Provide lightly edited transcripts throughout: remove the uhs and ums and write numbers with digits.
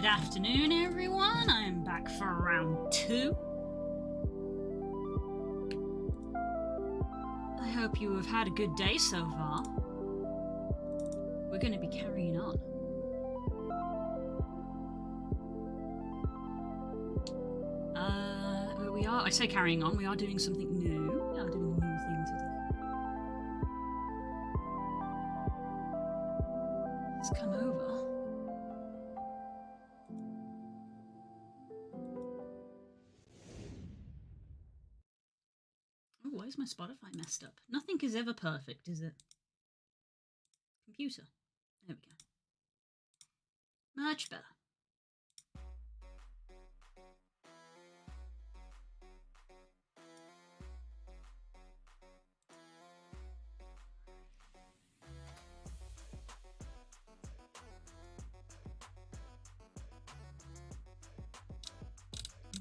Good afternoon, everyone. I'm back for round 2. I hope you have had a good day so far. We're going to be carrying on. I say carrying on, we are doing something new. We are doing a new thing today. Let's come over. Oh, why is my Spotify messed up? Nothing is ever perfect, is it? Computer. There we go. Much better.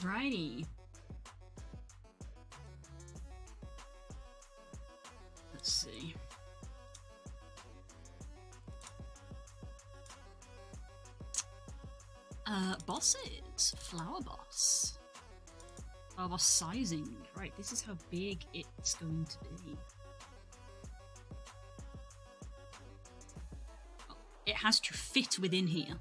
Righty. Let's see. Bosses. Flower boss. Flower boss sizing. Right, this is how big it's going to be. Oh, it has to fit within here.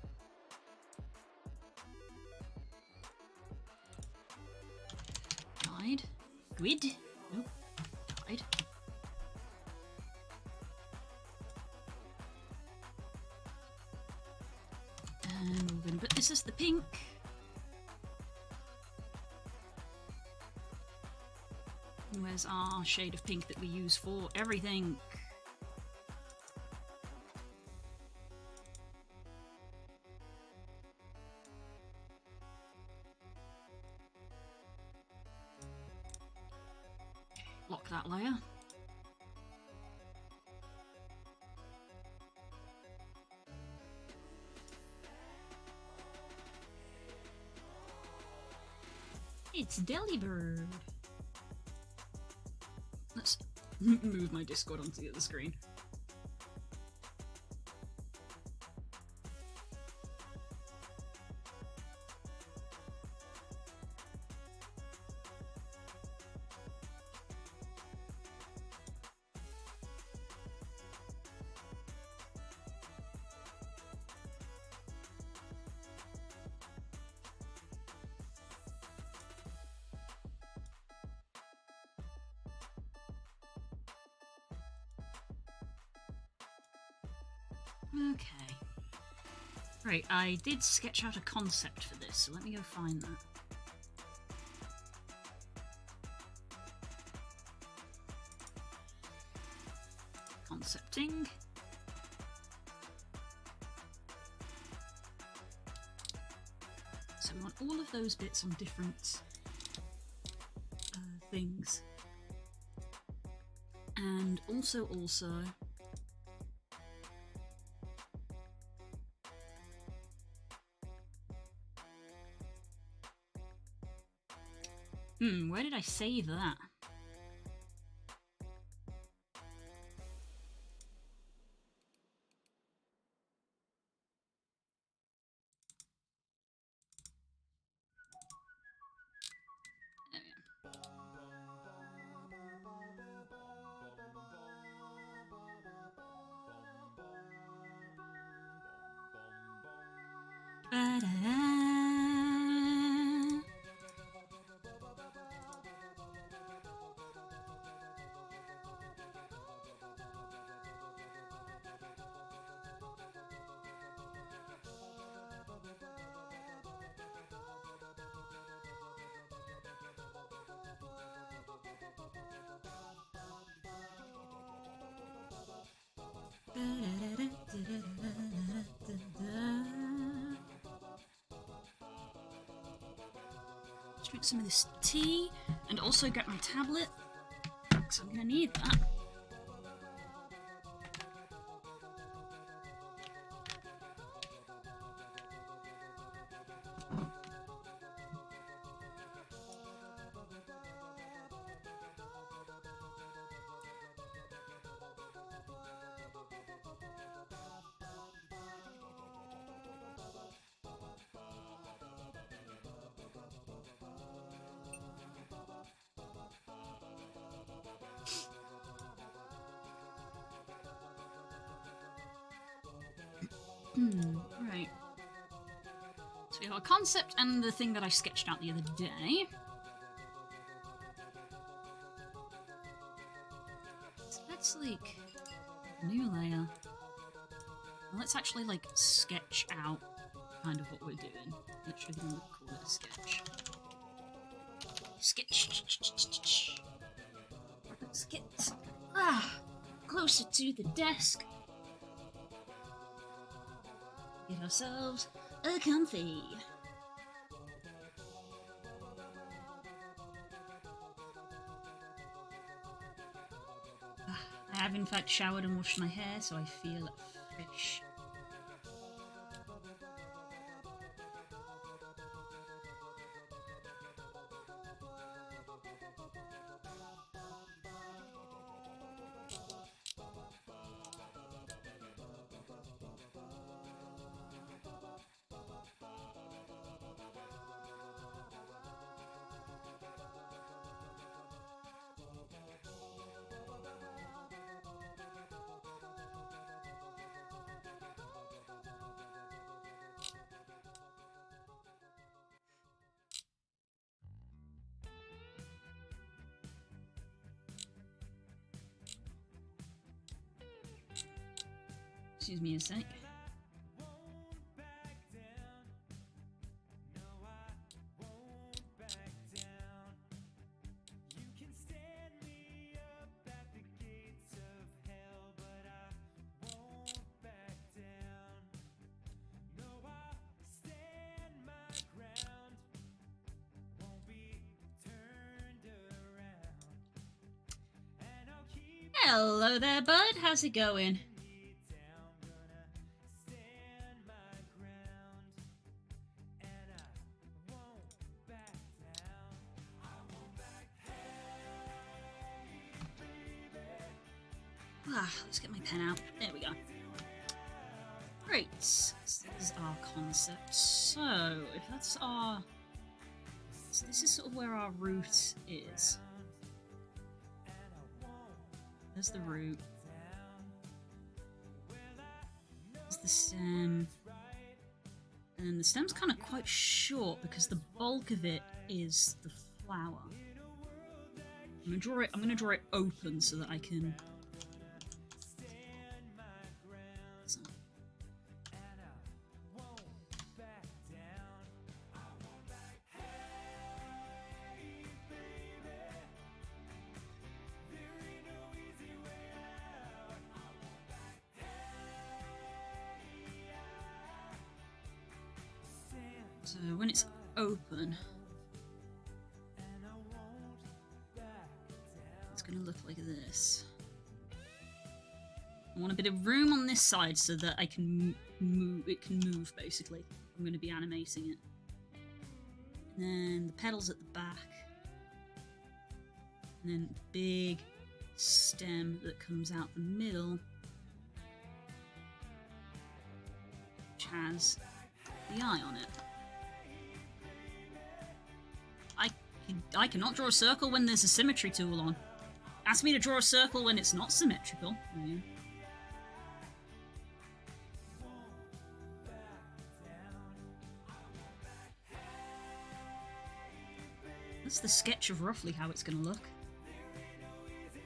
Died. Good. Nope. Died. And we're going to put this as the pink. And where's our shade of pink that we use for everything? Lock that layer. It's Delibird. Let's move my Discord onto the other screen. Okay. Right, I did sketch out a concept for this, so let me go find that. Concepting. So we want all of those bits on different things. And also where did I save that? Let's drink some of this tea and also get my tablet, because I'm going to need that. Right. So we have a concept and the thing that I sketched out the other day. So let's, like, new layer. Let's actually, like, sketch out kind of what we're doing. Literally gonna call it a sketch. Sketch. Let's get closer to the desk. Get ourselves a comfy. I have in fact showered and washed my hair, so I feel fresh. Excuse me a sec. Hello there, bud. How's it going? Let's get my pen out. There we go. Great. So this is our concept. So, if that's our... So this is sort of where our root is. There's the root. There's the stem. And the stem's kind of quite short because the bulk of it is the flower. I'm gonna draw it open so that I can... So when it's open, it's going to look like this. I want a bit of room on this side so that I can move. It can move basically. I'm going to be animating it. And then the petals at the back, and then big stem that comes out the middle, which has the eye on it. I cannot draw a circle when there's a symmetry tool on. Ask me to draw a circle when it's not symmetrical. Yeah. That's the sketch of roughly how it's going to look.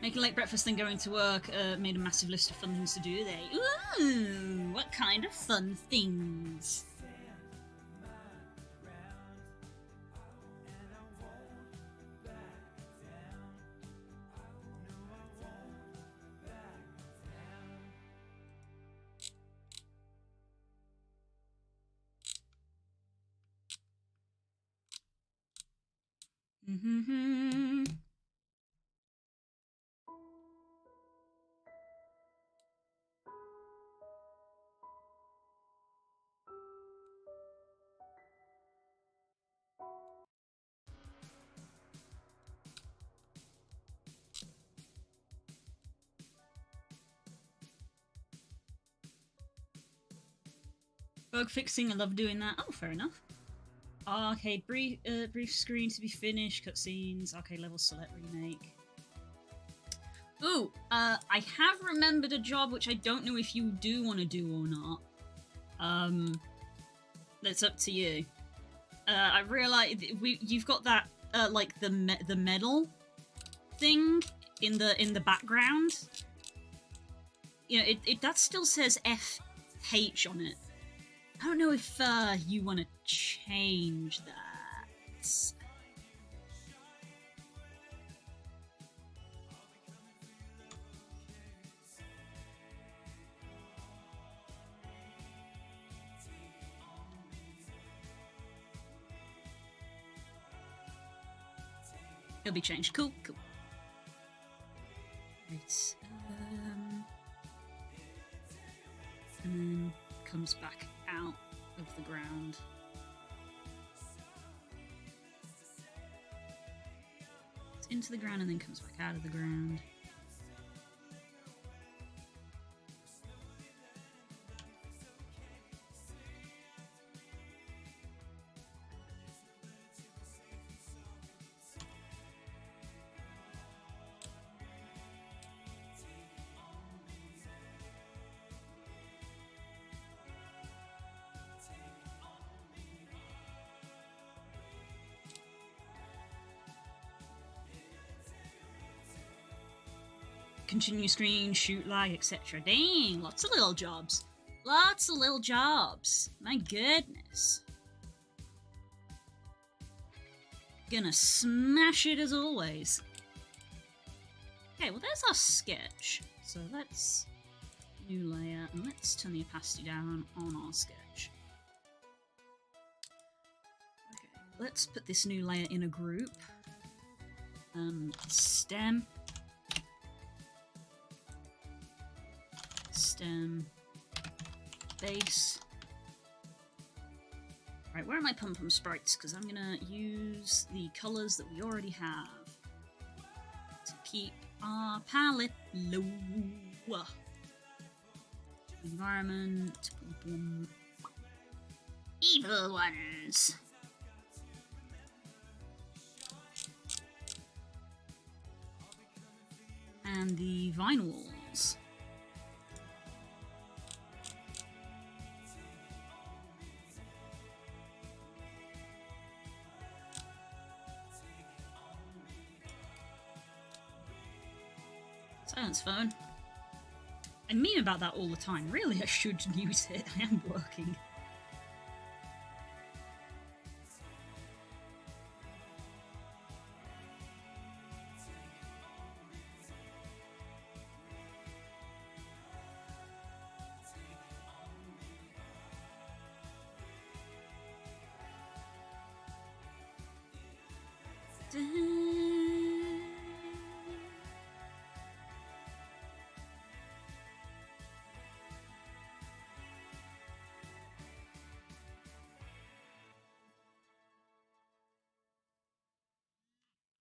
Making late breakfast then going to work, made a massive list of fun things to do today. Ooh, what kind of fun things? Mm-hmm. Bug fixing, I love doing that. Oh, fair enough. Arcade brief screen to be finished, cutscenes, arcade level select remake. Ooh, I have remembered a job which I don't know if you do want to do or not. That's up to you. I realize you've got that like the medal thing in the background. You know, it that still says FH on it. I don't know if you want to change that. It'll be changed. Cool, cool. Right. And then comes back out of the ground. It's into the ground and then comes back out of the ground. Continue screen, shoot lag, etc. Dang, lots of little jobs. Lots of little jobs. My goodness. Gonna smash it as always. Okay, well there's our sketch. So let's new layer and let's turn the opacity down on our sketch. Okay, let's put this new layer in a group. Stem. Stem, base. Right, where are my pom-pom sprites? Because I'm gonna use the colors that we already have to keep our palette low. Environment, boom. Evil ones. And the vine walls. Silence phone. I mean about that all the time. Really, I should mute it. I am working.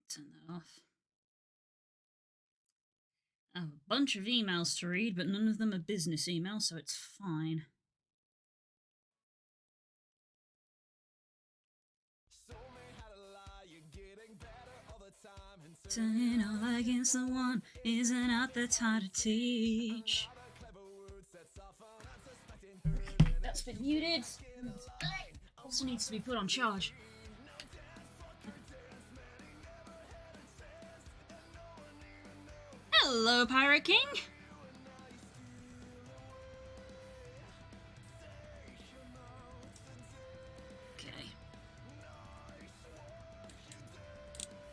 Turn that off. I have a bunch of emails to read, but none of them are business emails, so it's fine. Turning all against the one is an art that's hard to teach. That's been muted. Also needs to be put on charge. Hello, Pirate King! Okay.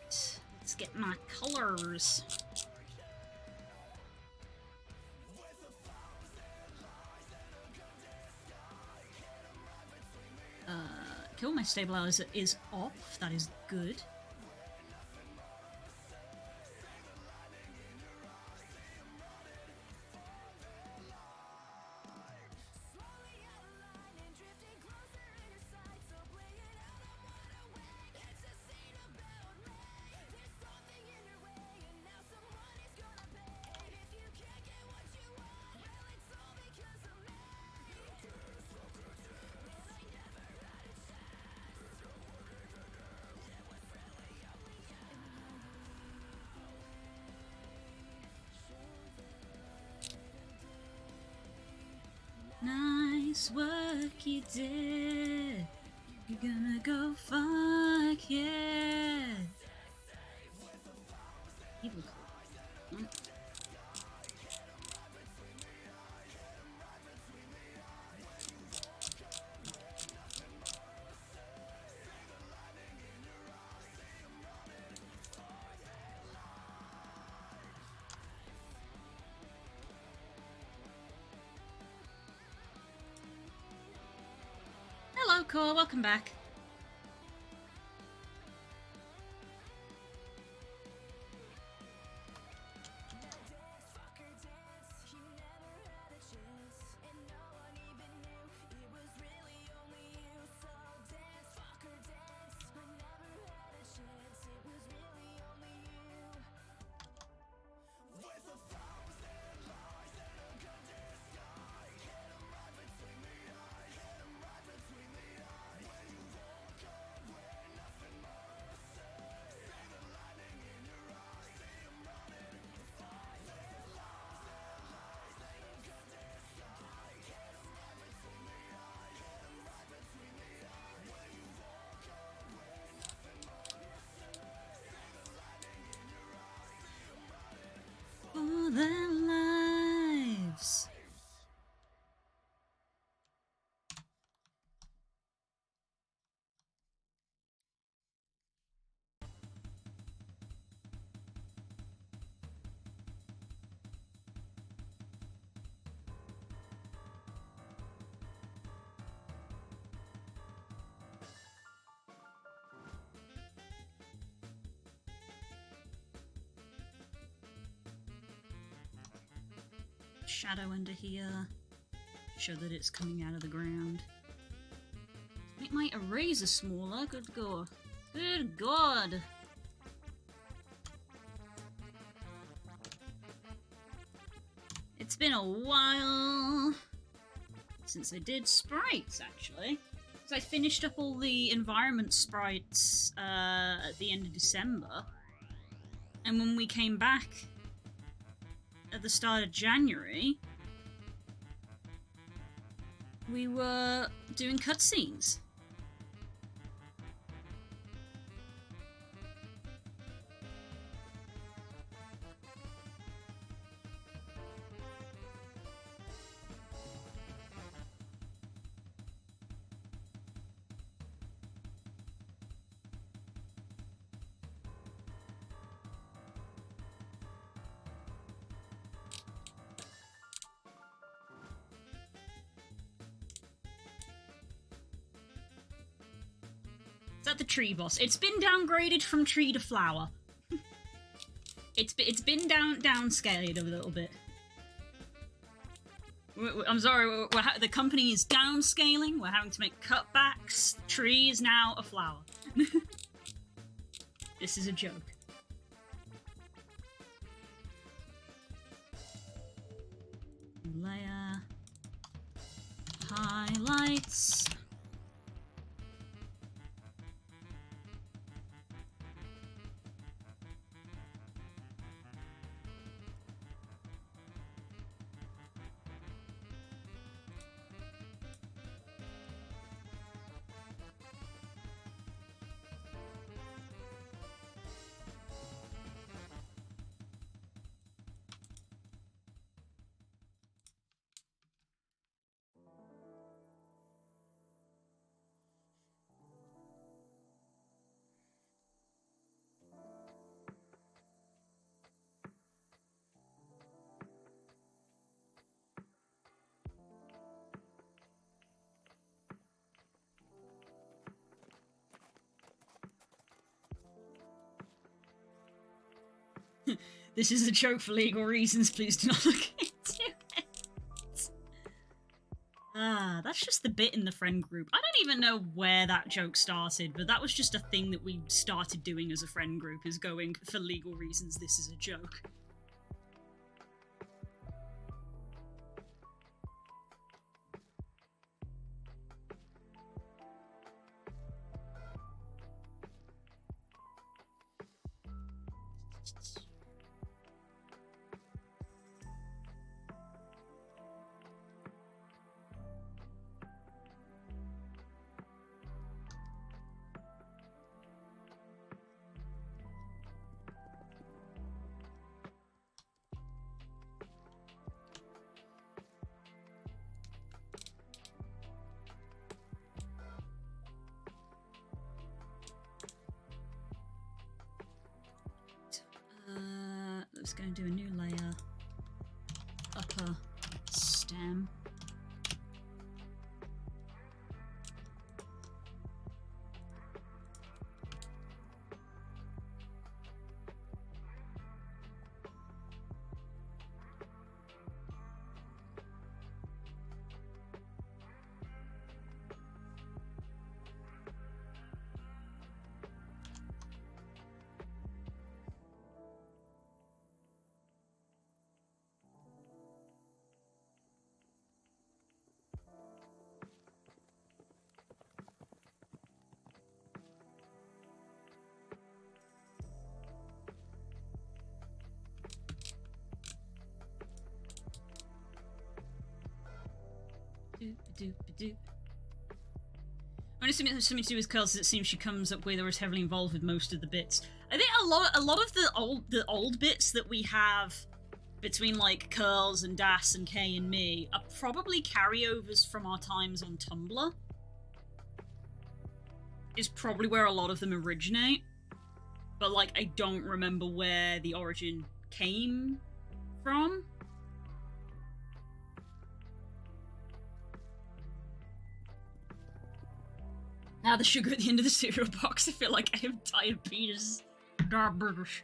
Let's get my colors. Cool, my stabilizer is off. That is good. Nice work. like you did. You're gonna go fuck yeah. You look cool. Hello, Core. Welcome back. For their lives. Shadow under here. Show that it's coming out of the ground. Make my eraser smaller. Good God. Good God. It's been a while since I did sprites, actually. Because I finished up all the environment sprites at the end of December. And when we came back at the start of January, we were doing cutscenes. Is that the tree boss? It's been downgraded from tree to flower. It's been downscaled a little bit. I'm sorry, the company is downscaling. We're having to make cutbacks. The tree is now a flower. This is a joke. Layer. Highlights. This is a joke for legal reasons, please do not look into it. Ah, that's just the bit in the friend group. I don't even know where that joke started, but that was just a thing that we started doing as a friend group, is going, for legal reasons, this is a joke. it's going to do a new layer. Upper stem. I'm assuming it has something to do with curls. It seems she comes up with or is heavily involved with most of the bits. I think a lot of the old bits that we have between like Curls and Das and Kay and me are probably carryovers from our times on Tumblr. Is probably where a lot of them originate. But like I don't remember where the origin came from. Now the sugar at the end of the cereal box, I feel like I have diabetes. Diabetes.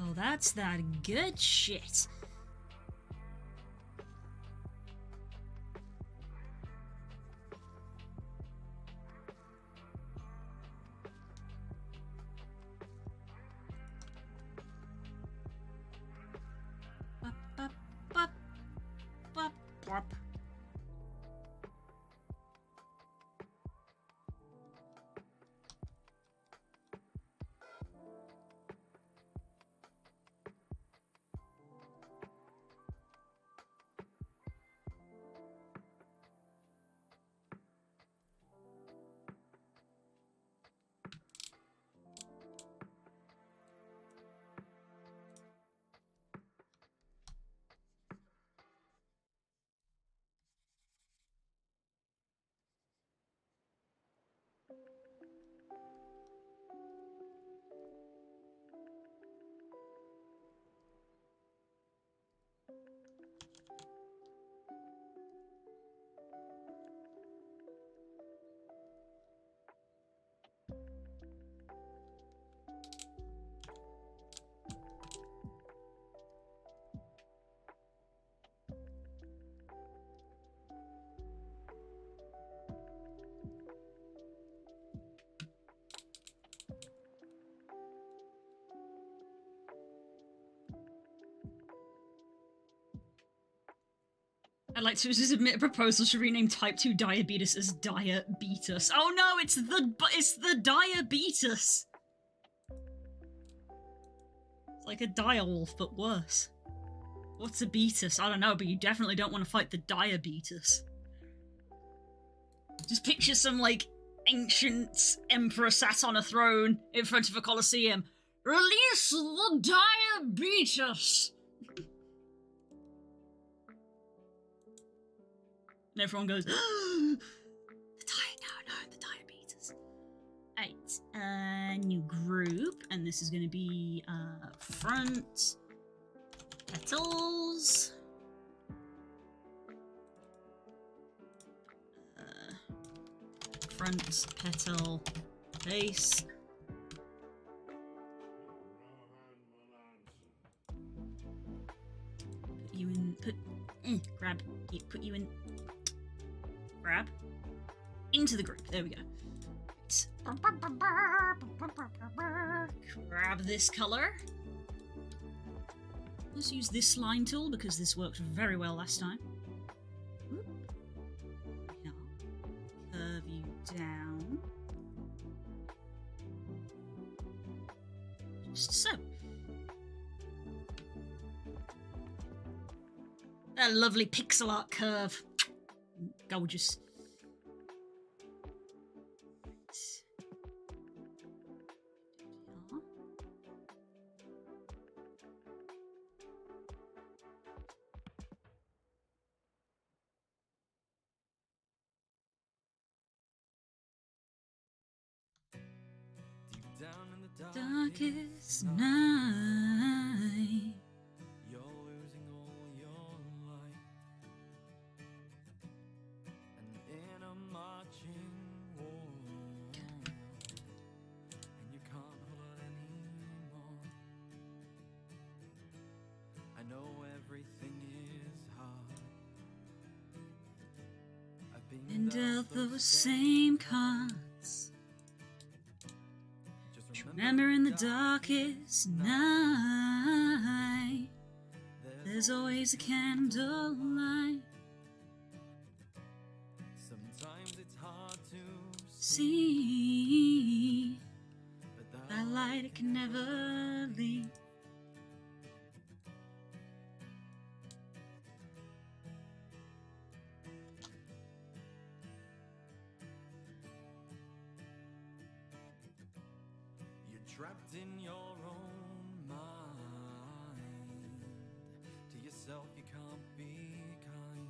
Oh, that's that good shit. I'd like to submit a proposal to rename type 2 diabetes as diabetes. Oh no, it's the diabetes. It's like a direwolf, but worse. What's a beatus? I don't know, but you definitely don't want to fight the diabetes. Just picture some, like, ancient emperor sat on a throne in front of a coliseum. Release the diabetes! And everyone goes, the diabetes. Alright, new group, and this is going to be front petals. Front petal base. Put you in. Grab. Put you in. Grab into the group. There we go. Grab this color. Let's use this line tool because this worked very well last time. Yeah. Curve you down. Just so. A lovely pixel art curve. Gorgeous. Darkest night. You're losing all your light, and in a marching war, and you can't hold it anymore. I know everything is hard. I've been dealt those same cards. Remember in the darkest night, there's always a candlelight. Sometimes it's hard to see, but that light it can never leave. trapped in your own mind. To yourself you can't be kind.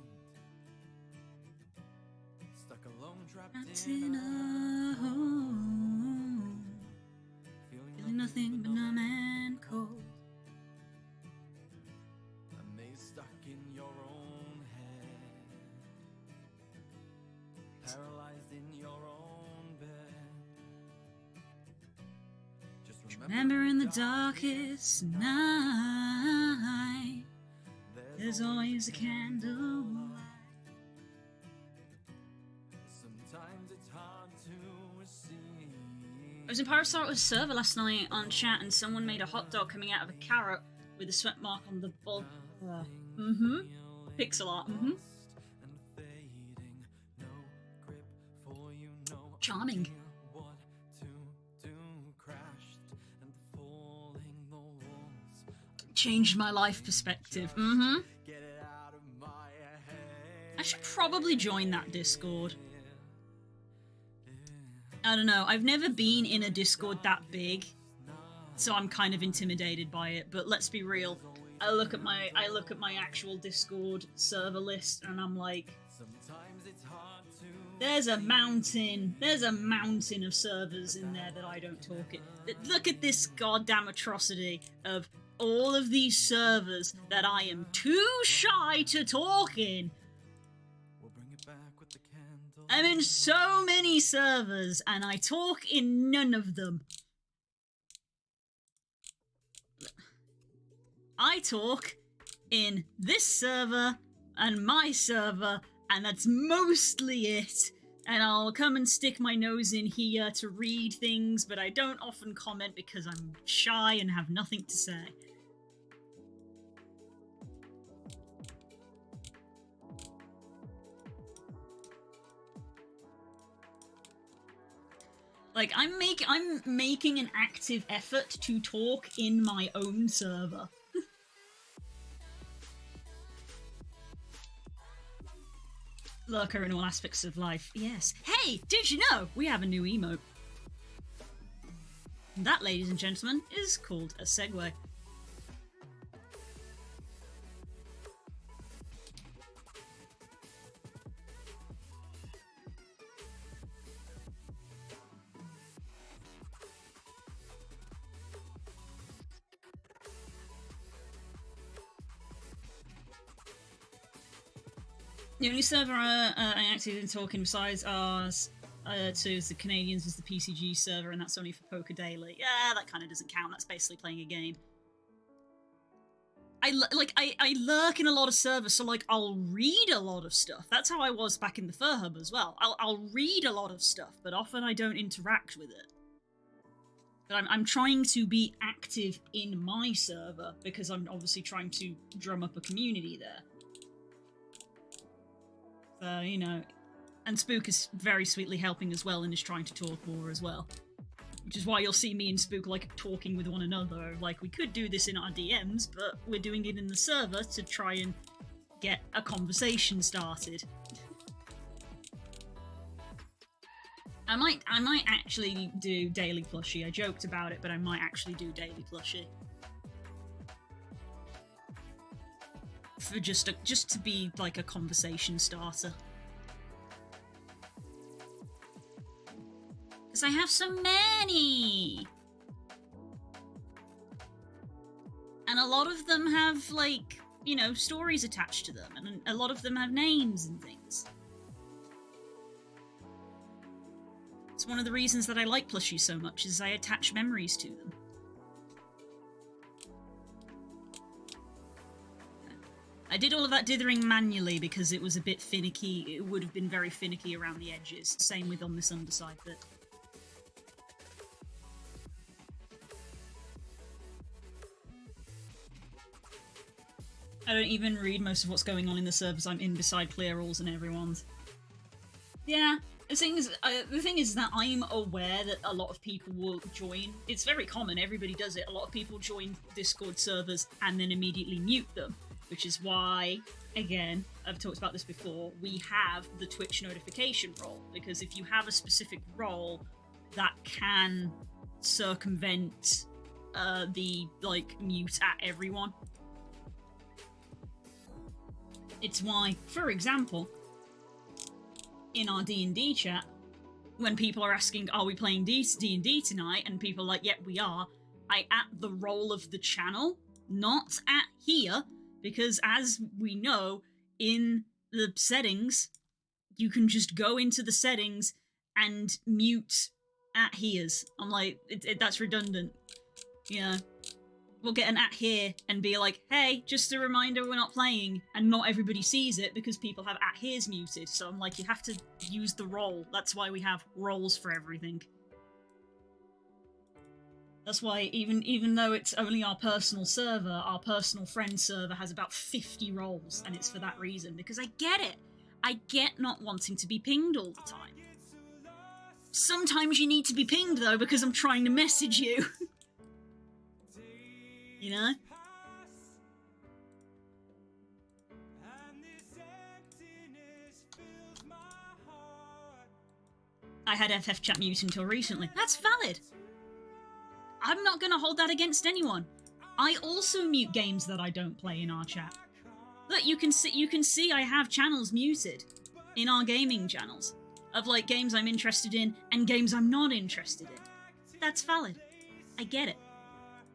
Stuck alone, trapped in a home, feeling nothing but numb and cold. A maze stuck in your own head, paralyzed in your own bed. Just remember in the darkest night, there's always a candlelight. Sometimes it's hard to see. I was in Pyrosar's server last night on chat and someone made a hot dog coming out of a carrot with a sweat mark on the bulb. Pixel art. Charming. Changed my life perspective. I should probably join that Discord. I don't know, I've never been in a Discord that big, so I'm kind of intimidated by it, but let's be real. I look at my actual Discord server list and I'm like, there's a mountain of servers in there that I don't talk in. Look at this goddamn atrocity of all of these servers that I am too shy to talk in. I'm in so many servers and I talk in none of them. I talk in this server and my server, and that's mostly it. And I'll come and stick my nose in here to read things, but I don't often comment because I'm shy and have nothing to say. Like, I'm making an active effort to talk in my own server. Lurker in all aspects of life, yes. Hey, did you know we have a new emote? And that, ladies and gentlemen, is called a segue. The only server I active in talking besides ours two is the Canadians is the PCG server, and that's only for Poker Daily. Yeah, that kind of doesn't count. That's basically playing a game. I lurk in a lot of servers, so like I'll read a lot of stuff. That's how I was back in the Fur Hub as well. I'll read a lot of stuff, but often I don't interact with it. But I'm trying to be active in my server because I'm obviously trying to drum up a community there. So, you know, and Spook is very sweetly helping as well and is trying to talk more as well. Which is why you'll see me and Spook, like, talking with one another. Like, we could do this in our DMs, but we're doing it in the server to try and get a conversation started. I might actually do Daily Plushie. I joked about it, but I might actually do Daily Plushie. For just to be like a conversation starter. Because I have so many! And a lot of them have, like, you know, stories attached to them, and a lot of them have names and things. It's one of the reasons that I like plushies so much, is I attach memories to them. I did all of that dithering manually because it was a bit finicky. It would have been very finicky around the edges. Same with on this underside bit. I don't even read most of what's going on in the servers I'm in beside clear-alls and everyone's. Yeah, the thing is that I'm aware that a lot of people will join. It's very common, everybody does it. A lot of people join Discord servers and then immediately mute them, which is why, again, I've talked about this before, we have the Twitch notification role, because if you have a specific role, that can circumvent the, like, mute at everyone. It's why, for example, in our D&D chat, when people are asking, are we playing D&D tonight? And people are like, yep, we are. I at the role of the channel, not at here, because as we know, in the settings, you can just go into the settings and mute at here's. I'm like, that's redundant. Yeah. We'll get an at here and be like, hey, just a reminder we're not playing, and not everybody sees it because people have at here's muted. So I'm like, you have to use the role. That's why we have roles for everything. That's why even though it's only our personal server, our personal friend server has about 50 roles, and it's for that reason, because I get it. I get not wanting to be pinged all the time. Sometimes you need to be pinged though, because I'm trying to message you. You know? I had FF chat mute until recently. That's valid. I'm not going to hold that against anyone. I also mute games that I don't play in our chat. Look, you can see I have channels muted in our gaming channels of like games I'm interested in and games I'm not interested in. That's valid. I get it.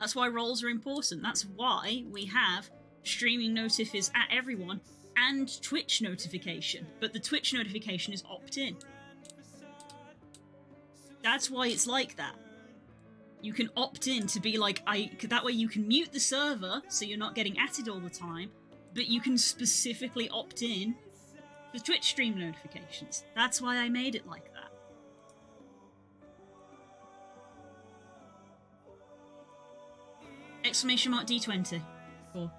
That's why roles are important. That's why we have streaming notifiers at everyone and Twitch notification. But the Twitch notification is opt-in. That's why it's like that. You can opt in to be like, that way you can mute the server so you're not getting atted all the time, but you can specifically opt in for Twitch stream notifications. That's why I made it like that. Exclamation mark D20. Cool.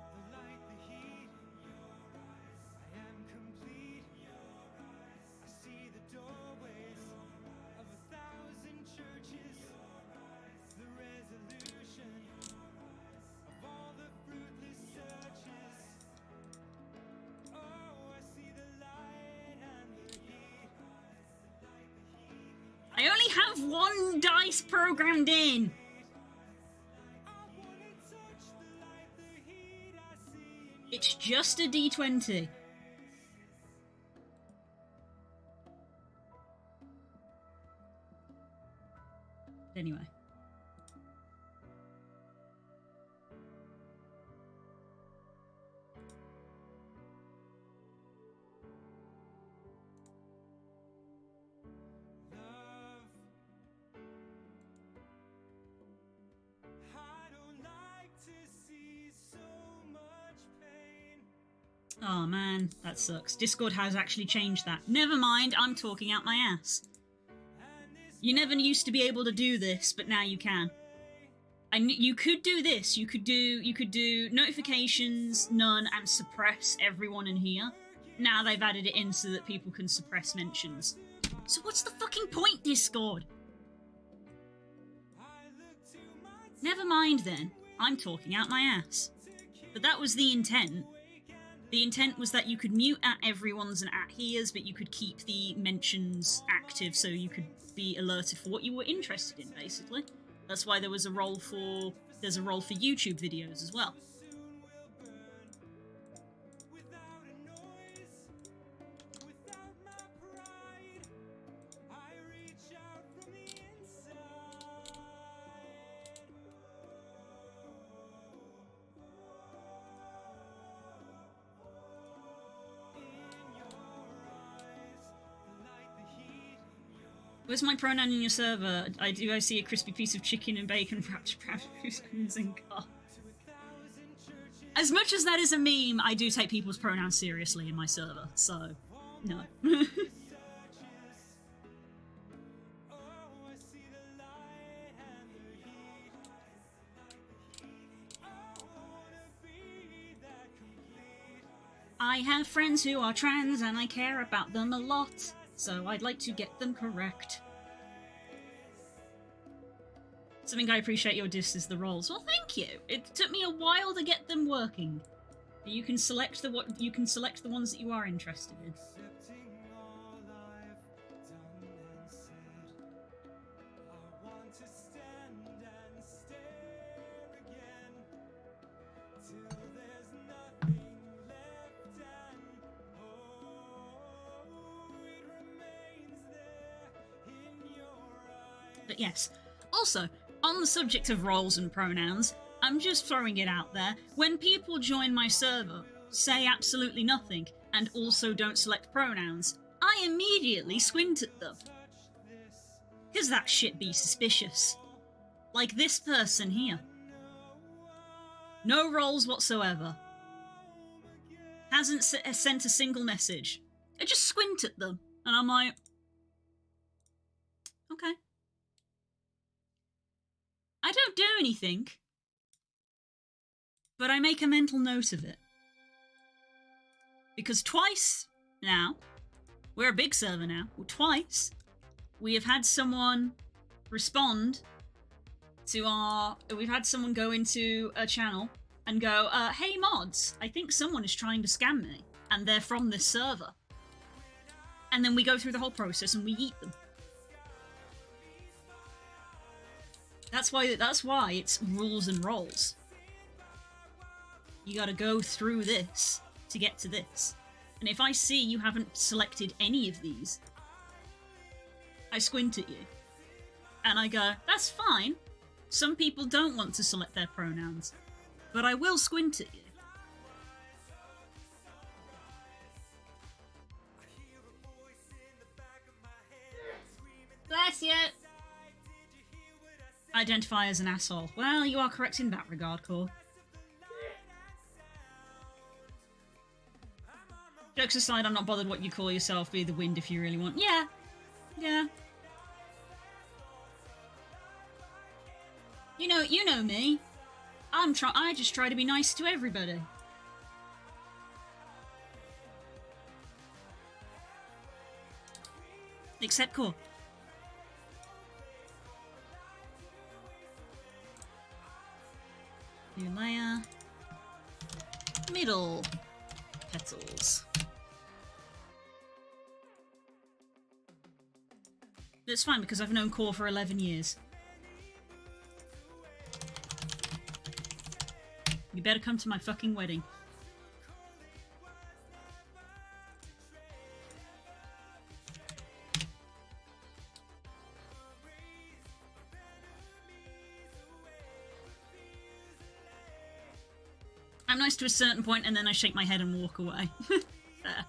I only have one dice programmed in. It's just a D20. Anyway. Oh man, that sucks. Discord has actually changed that. Never mind, I'm talking out my ass. You never used to be able to do this, but now you can. You could do this. You could do notifications, none, and suppress everyone in here. Now they've added it in so that people can suppress mentions. So what's the fucking point, Discord? Never mind then. I'm talking out my ass. But that was the intent. The intent was that you could mute at everyone's and at here's, but you could keep the mentions active so you could be alerted for what you were interested in, basically. That's why there's a role for YouTube videos as well. Where's my pronoun in your server? I see a crispy piece of chicken and bacon wrapped around onions and garlic. As much as that is a meme, I do take people's pronouns seriously in my server, so no. I have friends who are trans and I care about them a lot, so I'd like to get them correct. Something I appreciate your diss is the roles. Well, thank you. It took me a while to get them working. You can select the ones that you are interested in. But yes, also, on the subject of roles and pronouns, I'm just throwing it out there, when people join my server, say absolutely nothing, and also don't select pronouns, I immediately squint at them. Because that shit be suspicious. Like this person here. No roles whatsoever. Hasn't sent a single message. I just squint at them, and I'm like, okay. I don't do anything, but I make a mental note of it. Because twice now, we're a big server now, well, twice, we have had someone respond to we've had someone go into a channel and go, hey mods, I think someone is trying to scam me, and they're from this server. And then we go through the whole process and we eat them. That's why it's rules and roles. You gotta go through this to get to this. And if I see you haven't selected any of these, I squint at you. And I go, that's fine. Some people don't want to select their pronouns. But I will squint at you. Bless you! Identify as an asshole. Well, you are correct in that regard, Core. Jokes aside, I'm not bothered what you call yourself. Be the wind if you really want. Yeah. Yeah. You know me. I just try to be nice to everybody. Except Core. New layer. Middle. Petals. That's fine because I've known Core for 11 years. You better come to my fucking wedding. I'm nice to a certain point and then I shake my head and walk away. Fair.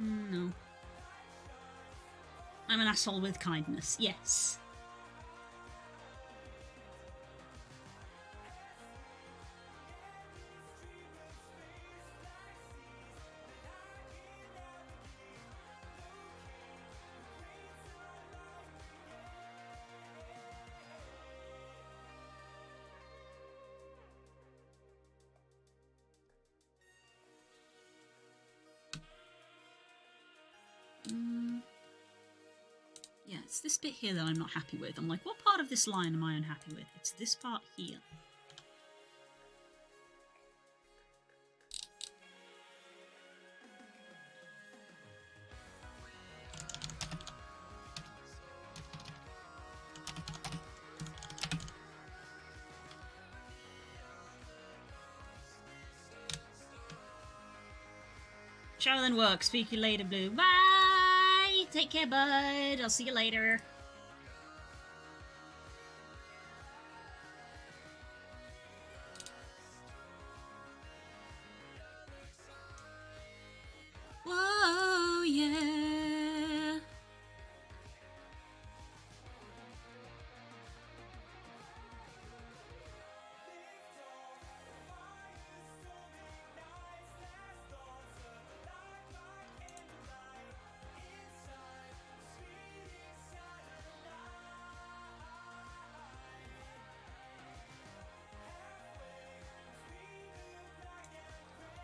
No. I'm an asshole with kindness, yes. Yeah, it's this bit here that I'm not happy with. I'm like, what part of this line am I unhappy with? It's this part here. Shower then work. Speak to you later, Blue. Bye! Take care, bud. I'll see you later. Whoa, yeah.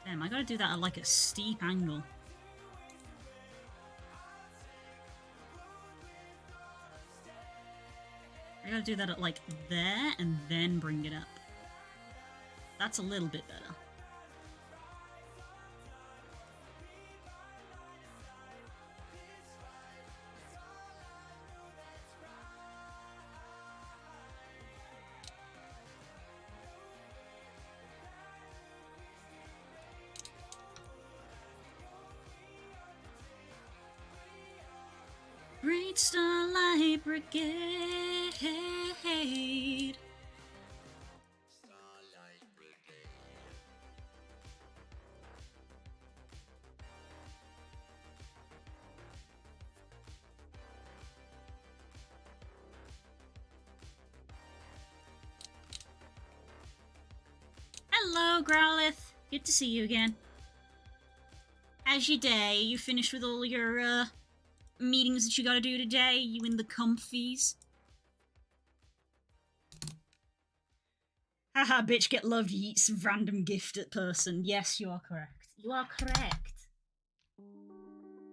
Damn, I gotta do that at like a steep angle. I gotta do that at like there and then bring it up. That's a little bit better. Great Starlight Brigade. Hello, Growlith. Good to see you again. How's your day? You finished with all your meetings that you gotta do today? You in the comfies? Haha, bitch, get loved, you eat some random gifted person. Yes, you are correct. You are correct.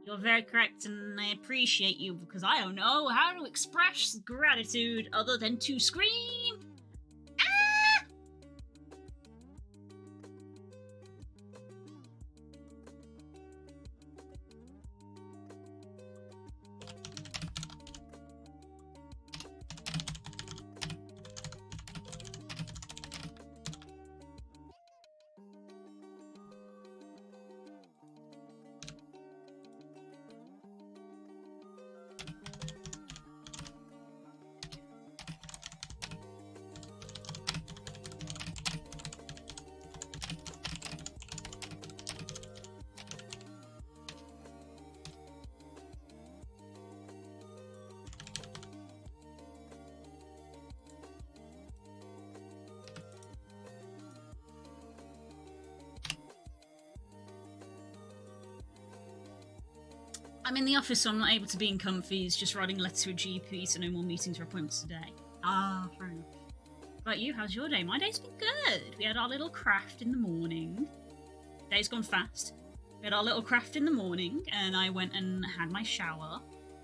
You're very correct, and I appreciate you because I don't know how to express gratitude other than to scream. Ah! I'm in the office, so I'm not able to be in comfies, just writing a letter to a GP, so no more meetings or appointments today. Ah, fair enough. What about you? How's your day? My day's been good. We had our little craft in the morning. Day's gone fast. We had our little craft in the morning, and I went and had my shower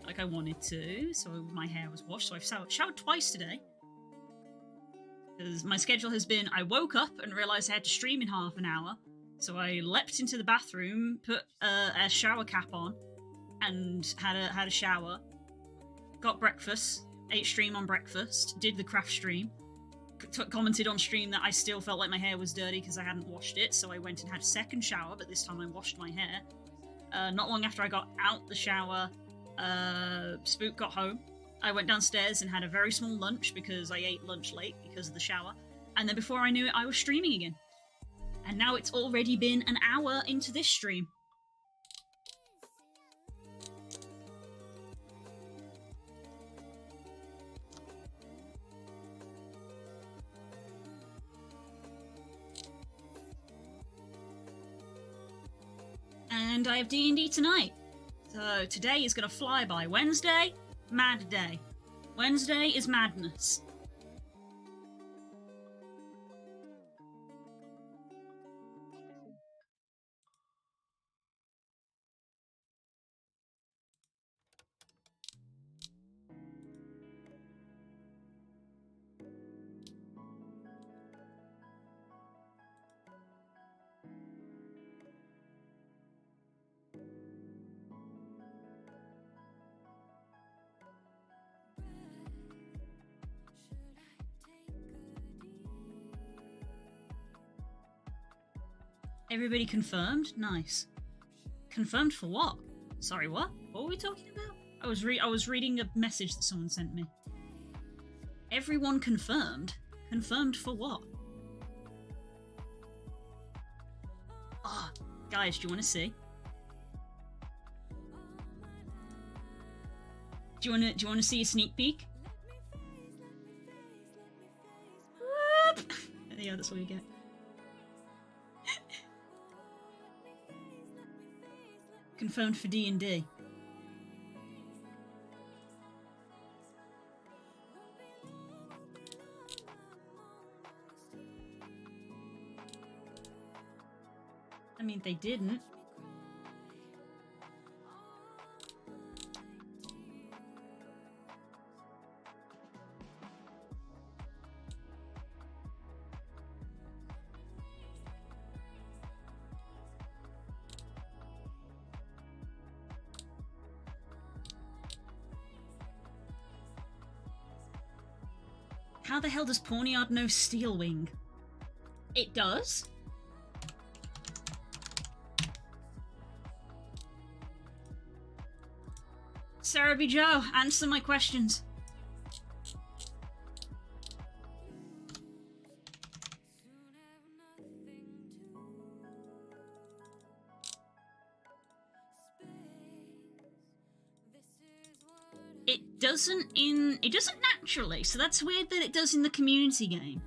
like I wanted to, so my hair was washed, so I've showered twice today. Because my schedule has been, I woke up and realised I had to stream in half an hour, so I leapt into the bathroom, put a shower cap on, and had a shower, got breakfast, ate stream on breakfast, did the craft stream, commented on stream that I still felt like my hair was dirty because I hadn't washed it, so I went and had a second shower, but this time I washed my hair. Not long after I got out the shower, Spook got home. I went downstairs and had a very small lunch because I ate lunch late because of the shower, and then before I knew it, I was streaming again. And now it's already been an hour into this stream. And I have D&D tonight. So today is going to fly by. Wednesday, mad day. Wednesday is madness. Everybody confirmed? Nice. Confirmed for what? Sorry, what? What were we talking about? I was reading a message that someone sent me. Everyone confirmed? Confirmed for what? Ah, oh, guys, do you want to see? Do you want to see a sneak peek? Whoop! Yeah, that's all you get. Confirmed for D&D. I mean, they didn't. How the hell does Pawniard know Steel Wing? It does? Sarah B. Joe, answer my questions. It doesn't naturally, so that's weird that it does in the community game.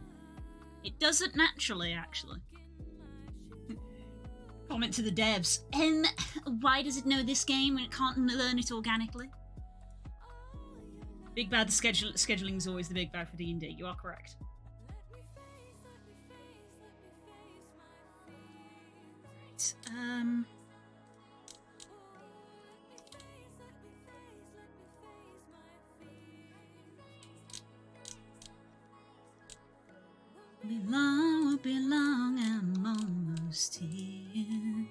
It doesn't naturally, actually. Comment to the devs. Why does it know this game when it can't learn it organically? Big bad, the scheduling is always the big bad for D&D. You are correct. Right, belong, I'm almost here.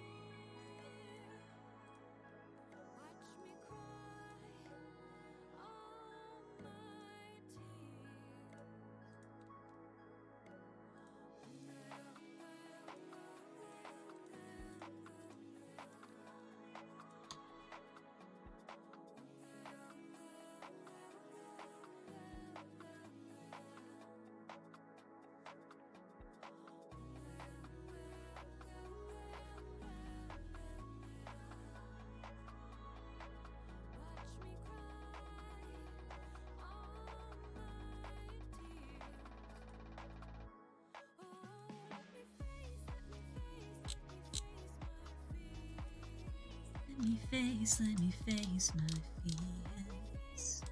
Let me face my fears.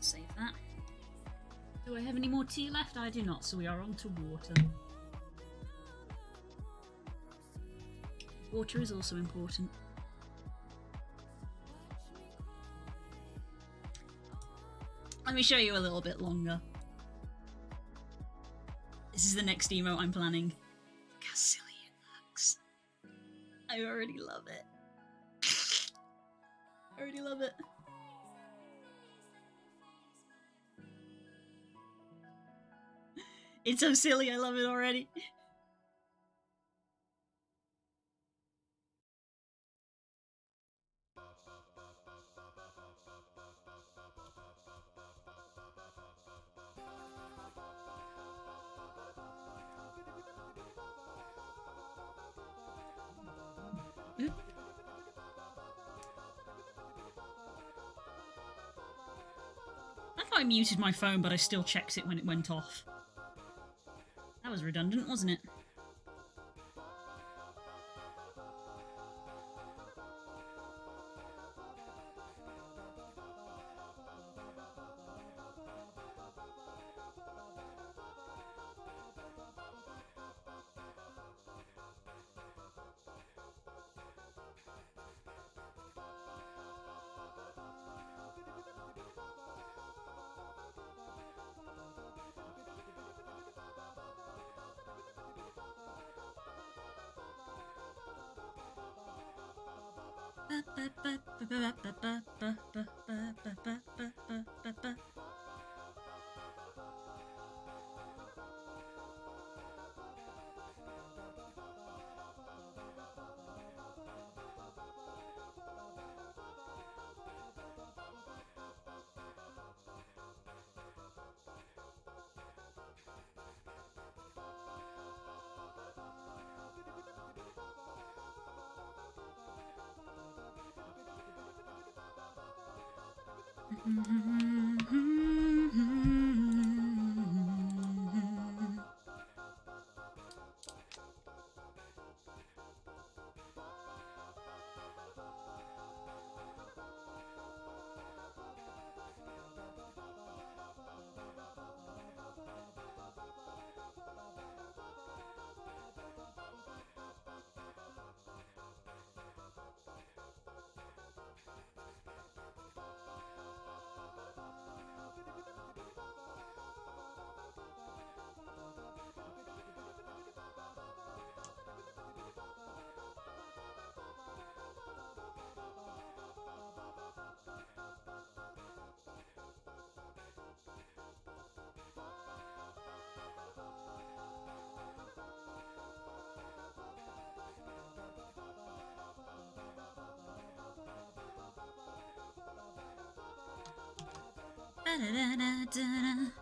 Save that. Do I have any more tea left? I do not, so we are on to water. Water is also important. Let me show you a little bit longer. This is the next emote I'm planning. Look how silly it looks. I already love it. I already love it. It's so silly, I love it already. I thought I muted my phone, but I still checked it when it went off. That was redundant, wasn't it? Da-da-da-da-da.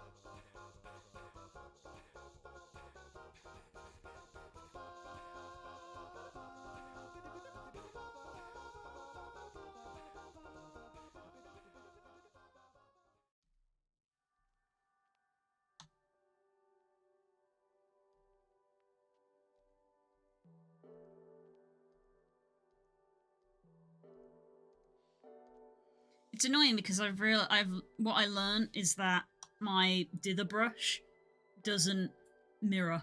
It's annoying because what I learned is that my dither brush doesn't mirror.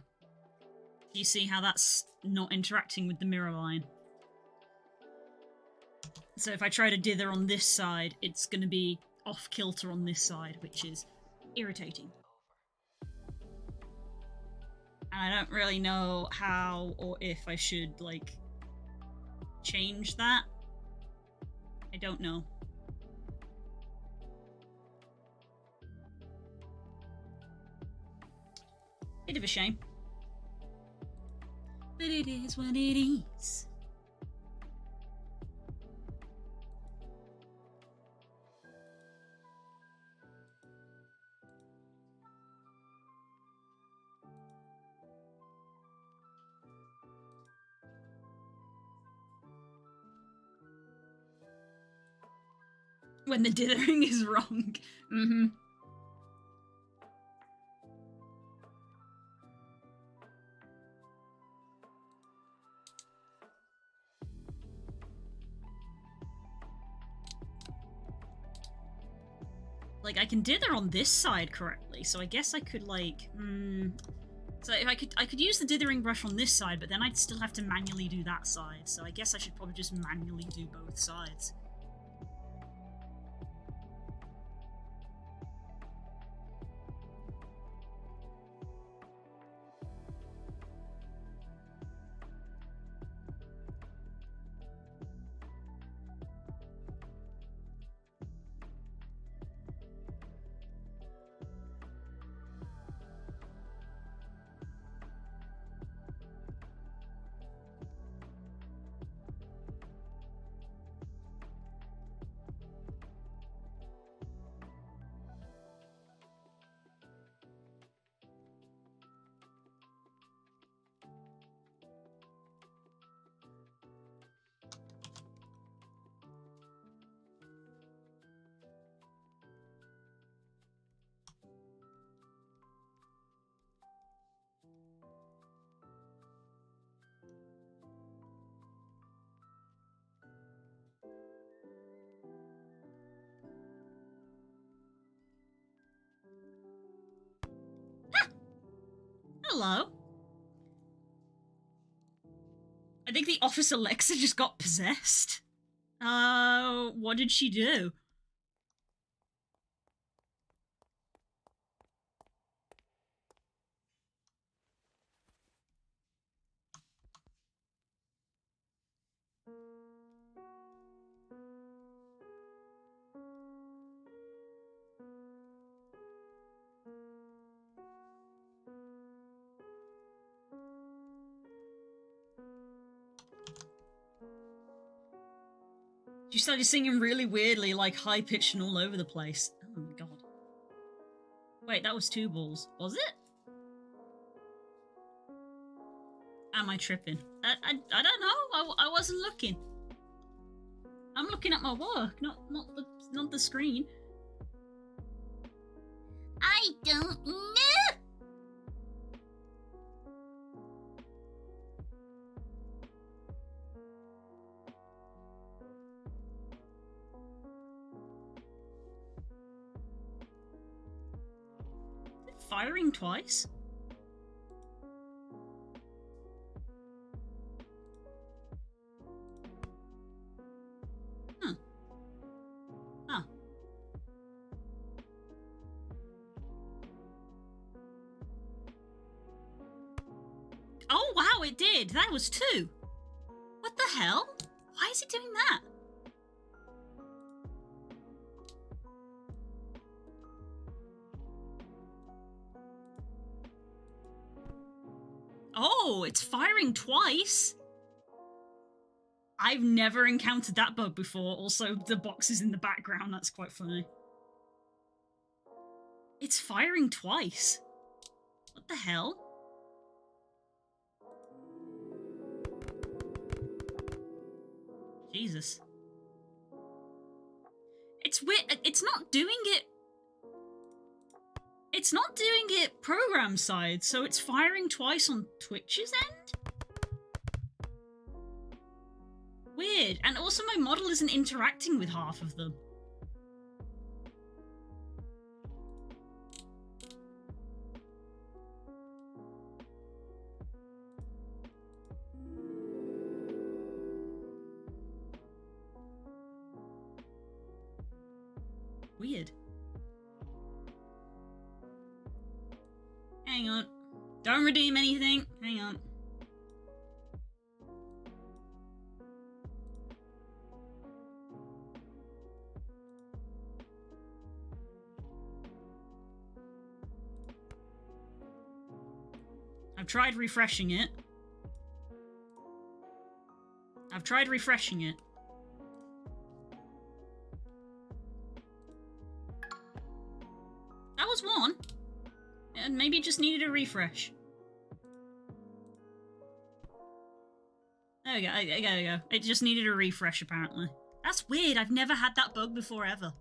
You see how that's not interacting with the mirror line? So if I try to dither on this side, it's going to be off kilter on this side, which is irritating. And I don't really know how or if I should, like, change that. I don't know. Bit of a shame. But it is what it is. When the dithering is wrong. Mm-hmm. Like, I can dither on this side correctly, so I guess I could, like, So if I could use the dithering brush on this side, but then I'd still have to manually do that side, so I guess I should probably just manually do both sides. Hello. I think the Office Alexa just got possessed. What did she do? She started singing really weirdly, like high-pitched and all over the place. Oh my god. Wait, that was two balls. Was it? Am I tripping? I don't know. I wasn't looking. I'm looking at my work, not the screen. I don't know. Firing twice? Huh. Huh. Oh, wow, it did. That was 2. What the hell? Why is it doing that? Oh, it's firing twice. I've never encountered that bug before. Also, the box is in the background. That's quite funny. It's firing twice. What the hell? Jesus. It's weird. It's not doing it. It's not doing it program side, so it's firing twice on Twitch's end? Weird. And also my model isn't interacting with half of them. Weird. Hang on. Don't redeem anything. Hang on. I've tried refreshing it. That was one. And maybe it just needed a refresh. There we go. There we go. It just needed a refresh, apparently. That's weird. I've never had that bug before, ever.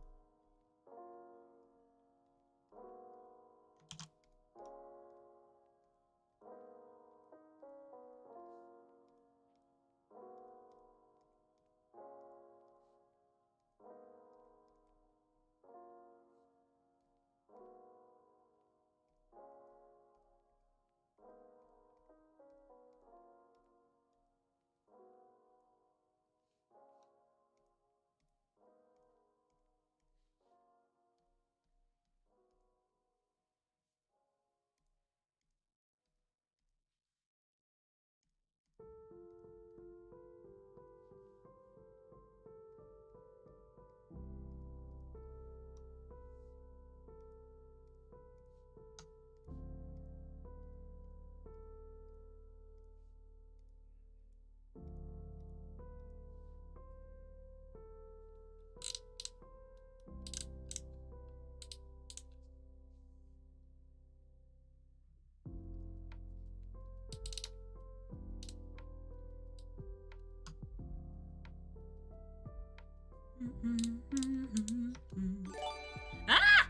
Ah!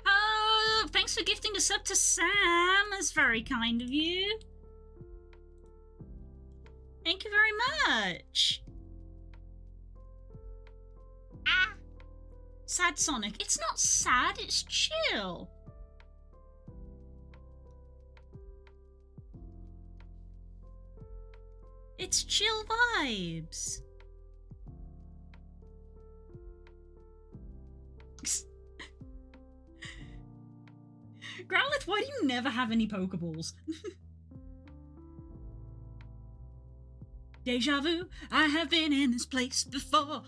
Oh, thanks for gifting a sub to Sam. That's very kind of you. Thank you very much. Ah! Sad Sonic. It's not sad, it's chill. It's chill vibes. Growlithe, why do you never have any Pokeballs? Deja vu, I have been in this place before.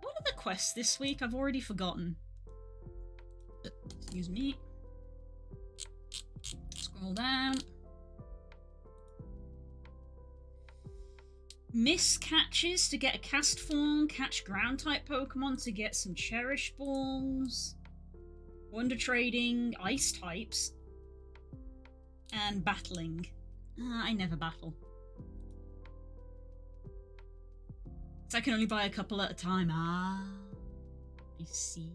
What are the quests this week? I've already forgotten. Excuse me. Scroll down. Miss catches to get a cast form, catch ground type Pokemon to get some cherish balls, wonder trading, ice types, and battling. I never battle. So I can only buy a couple at a time. Ah, I see.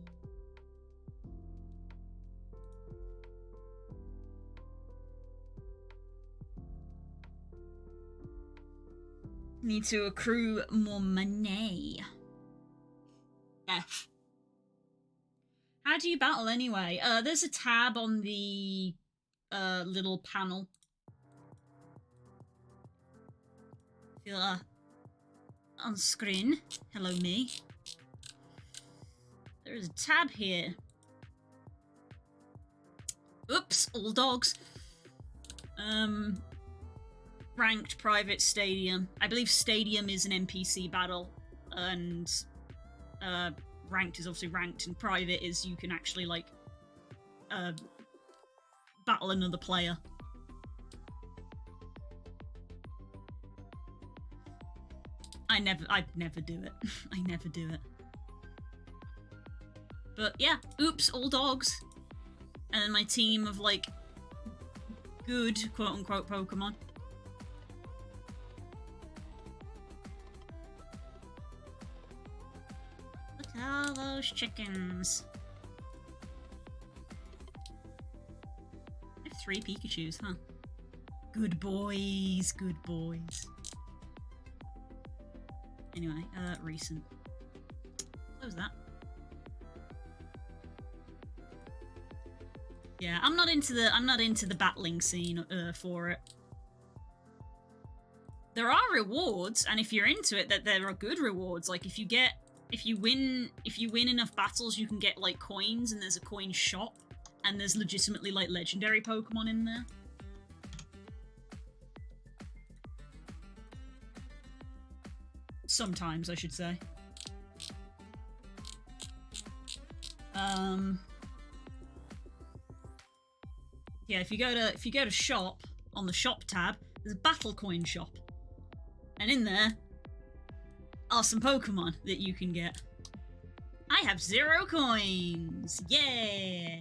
Need to accrue more money. F. How do you battle anyway? There's a tab on the little panel. Feel on screen. Hello me. There is a tab here. Oops, all dogs. Ranked, private, stadium. I believe stadium is an NPC battle, and ranked is obviously ranked, and private is you can actually like battle another player. I never do it. I never do it. But yeah, oops, all dogs. And then my team of like good quote unquote Pokemon. Look at all those chickens. I have 3 Pikachus, huh? Good boys, good boys. Anyway, recent. Close that. Yeah, I'm not into the battling scene for it. There are rewards, and if you're into it, that there are good rewards. Like if you win enough battles, you can get like coins, and there's a coin shop, and there's legitimately like legendary Pokemon in there. Sometimes, I should say. Yeah, if you go to shop, on the shop tab, there's a battle coin shop. And in there are some Pokemon that you can get. I have 0 coins! Yeah!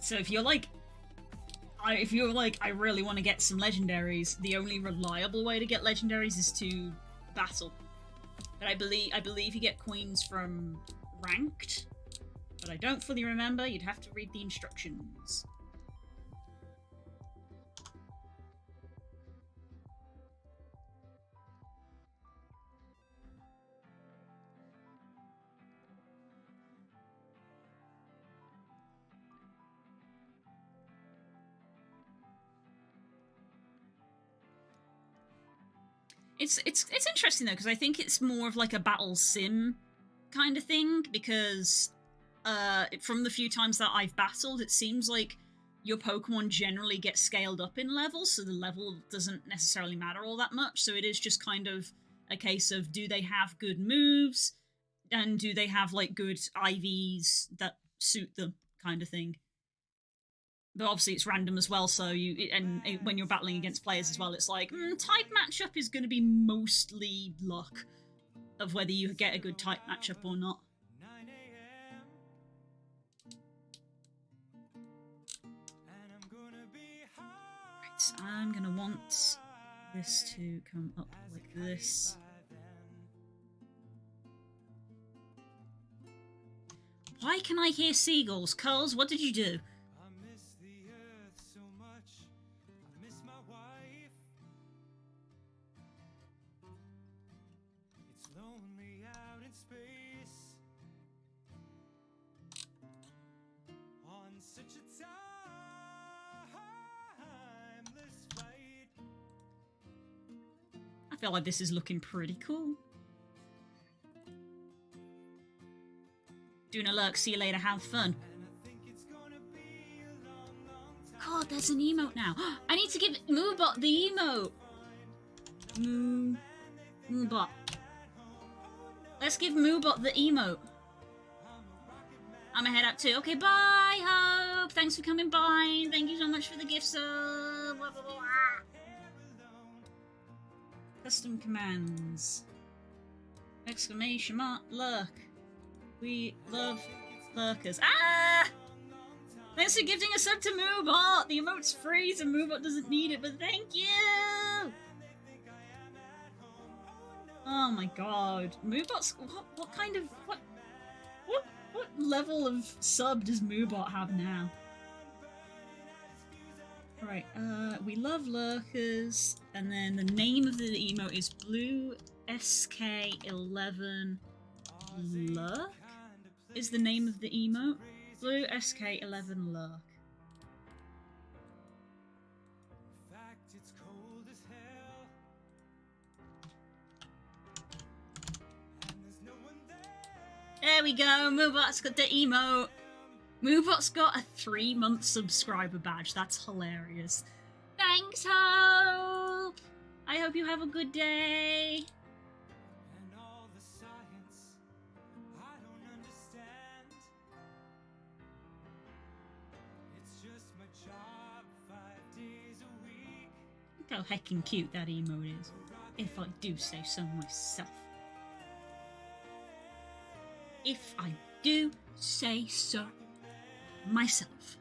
So if you're like, I really want to get some legendaries, the only reliable way to get legendaries is to battle. But I believe you get coins from ranked, but I don't fully remember. You'd have to read the instructions. It's interesting though, because I think it's more of like a battle sim kind of thing, because from the few times that I've battled, it seems like your Pokemon generally get scaled up in level, so the level doesn't necessarily matter all that much. So it is just kind of a case of, do they have good moves, and do they have like good IVs that suit them, kind of thing. But obviously it's random as well, so when you're battling against players as well, it's like, type matchup is going to be mostly luck of whether you get a good type matchup or not. Right, so I'm going to want this to come up like this. Why can I hear seagulls? Curls, what did you do? I feel like this is looking pretty cool. Doing a lurk, see you later, have fun. God, there's an emote now. I need to give Moobot the emote. Moobot. Let's give Moobot the emote. I'm gonna head out too. Okay, bye, Hope. Thanks for coming by. Thank you so much for the gift sub. Blah, blah, blah. Custom commands. ! Lurk. We love lurkers. Ah! Thanks for gifting a sub to Moobot! The emote's free, so Moobot doesn't need it, but thank you! Oh my god. Moobot's... What kind of... What level of sub does Moobot have now? Right, we love lurkers, and then the name of the emote is Blue SK11 Lurk? Is the name of the emote? Blue SK11 Lurk. There we go, Moobot's got the emote. Moobot's got a 3-month subscriber badge. That's hilarious. Thanks, Hope! I hope you have a good day. And all the science I don't understand. It's just my job 5 days a week. Look how heckin' cute that emote is, if I do say so myself. If I do say so myself.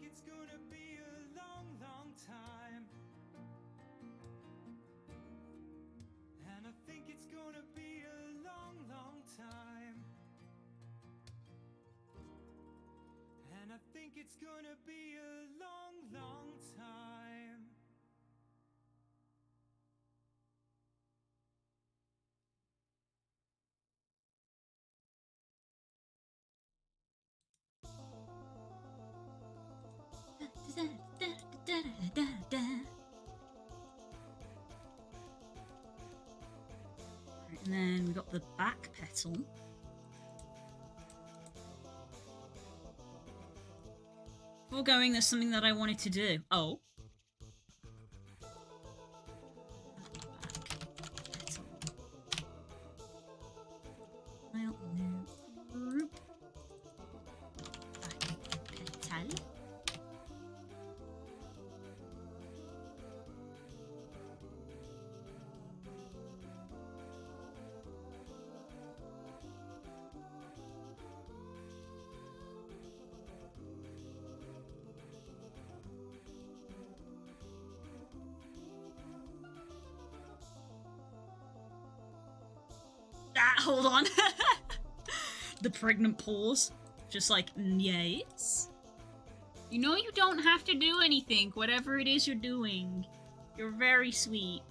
It's gonna be a long, long time. And I think it's gonna be a long, long time. And I think it's gonna be a long, long time. And then we got the back petal. Before going, there's something that I wanted to do. Oh. Back petal. Hold on. The pregnant pause. Just like, yes. You know you don't have to do anything, whatever it is you're doing. You're very sweet.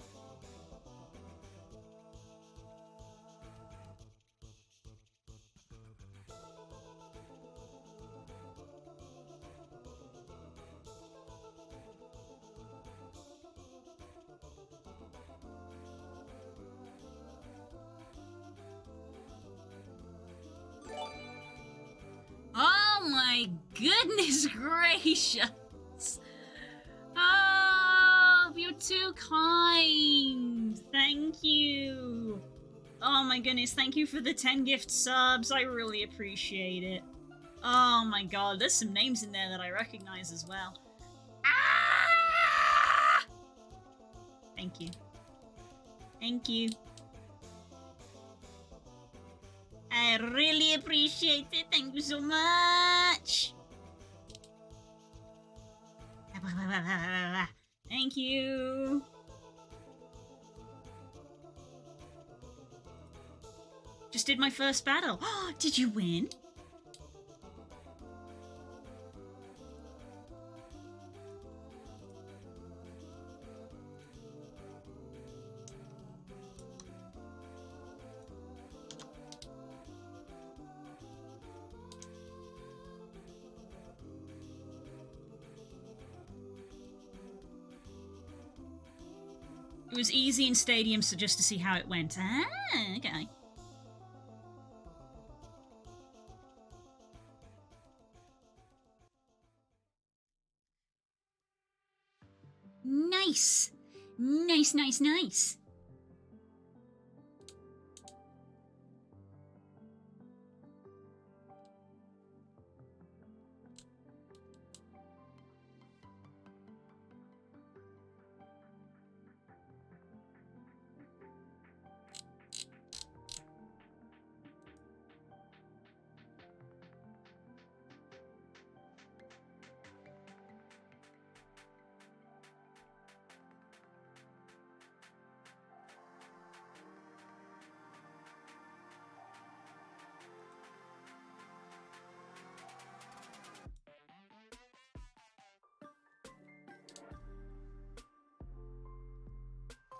Oh my goodness gracious! Oh, you're too kind. Thank you. Oh my goodness, thank you for the 10 gift subs. I really appreciate it. Oh my god, there's some names in there that I recognize as well. Ah! Thank you. Thank you. I really appreciate it. Thank you so much. Thank you. Just did my first battle. Did you win? It was easy in Stadium, so just to see how it went. Ah, okay. Nice! Nice, nice, nice!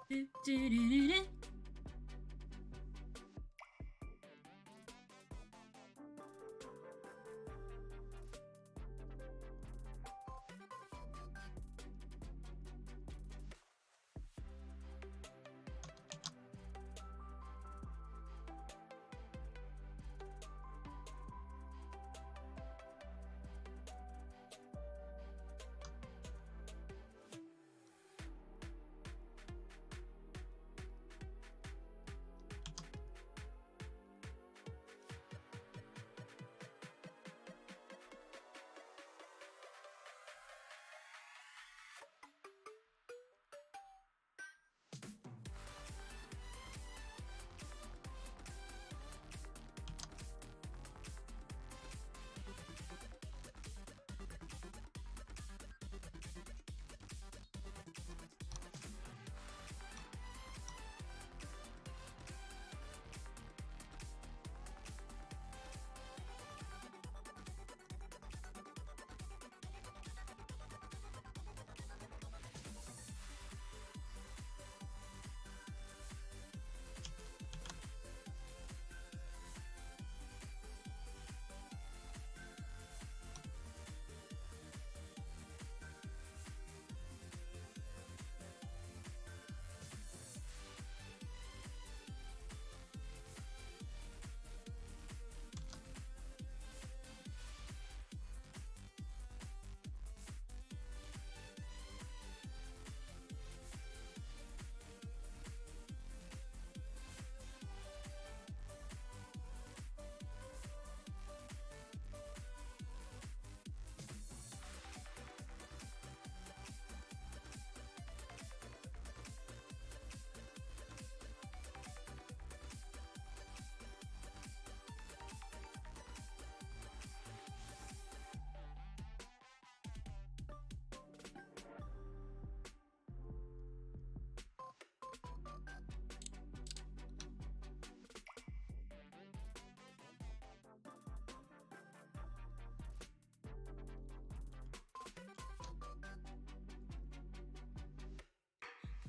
Do, do, do, do, do.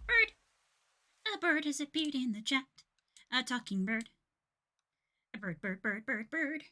Bird! A bird has appeared in the chat. A talking bird. A bird, bird, bird, bird, bird.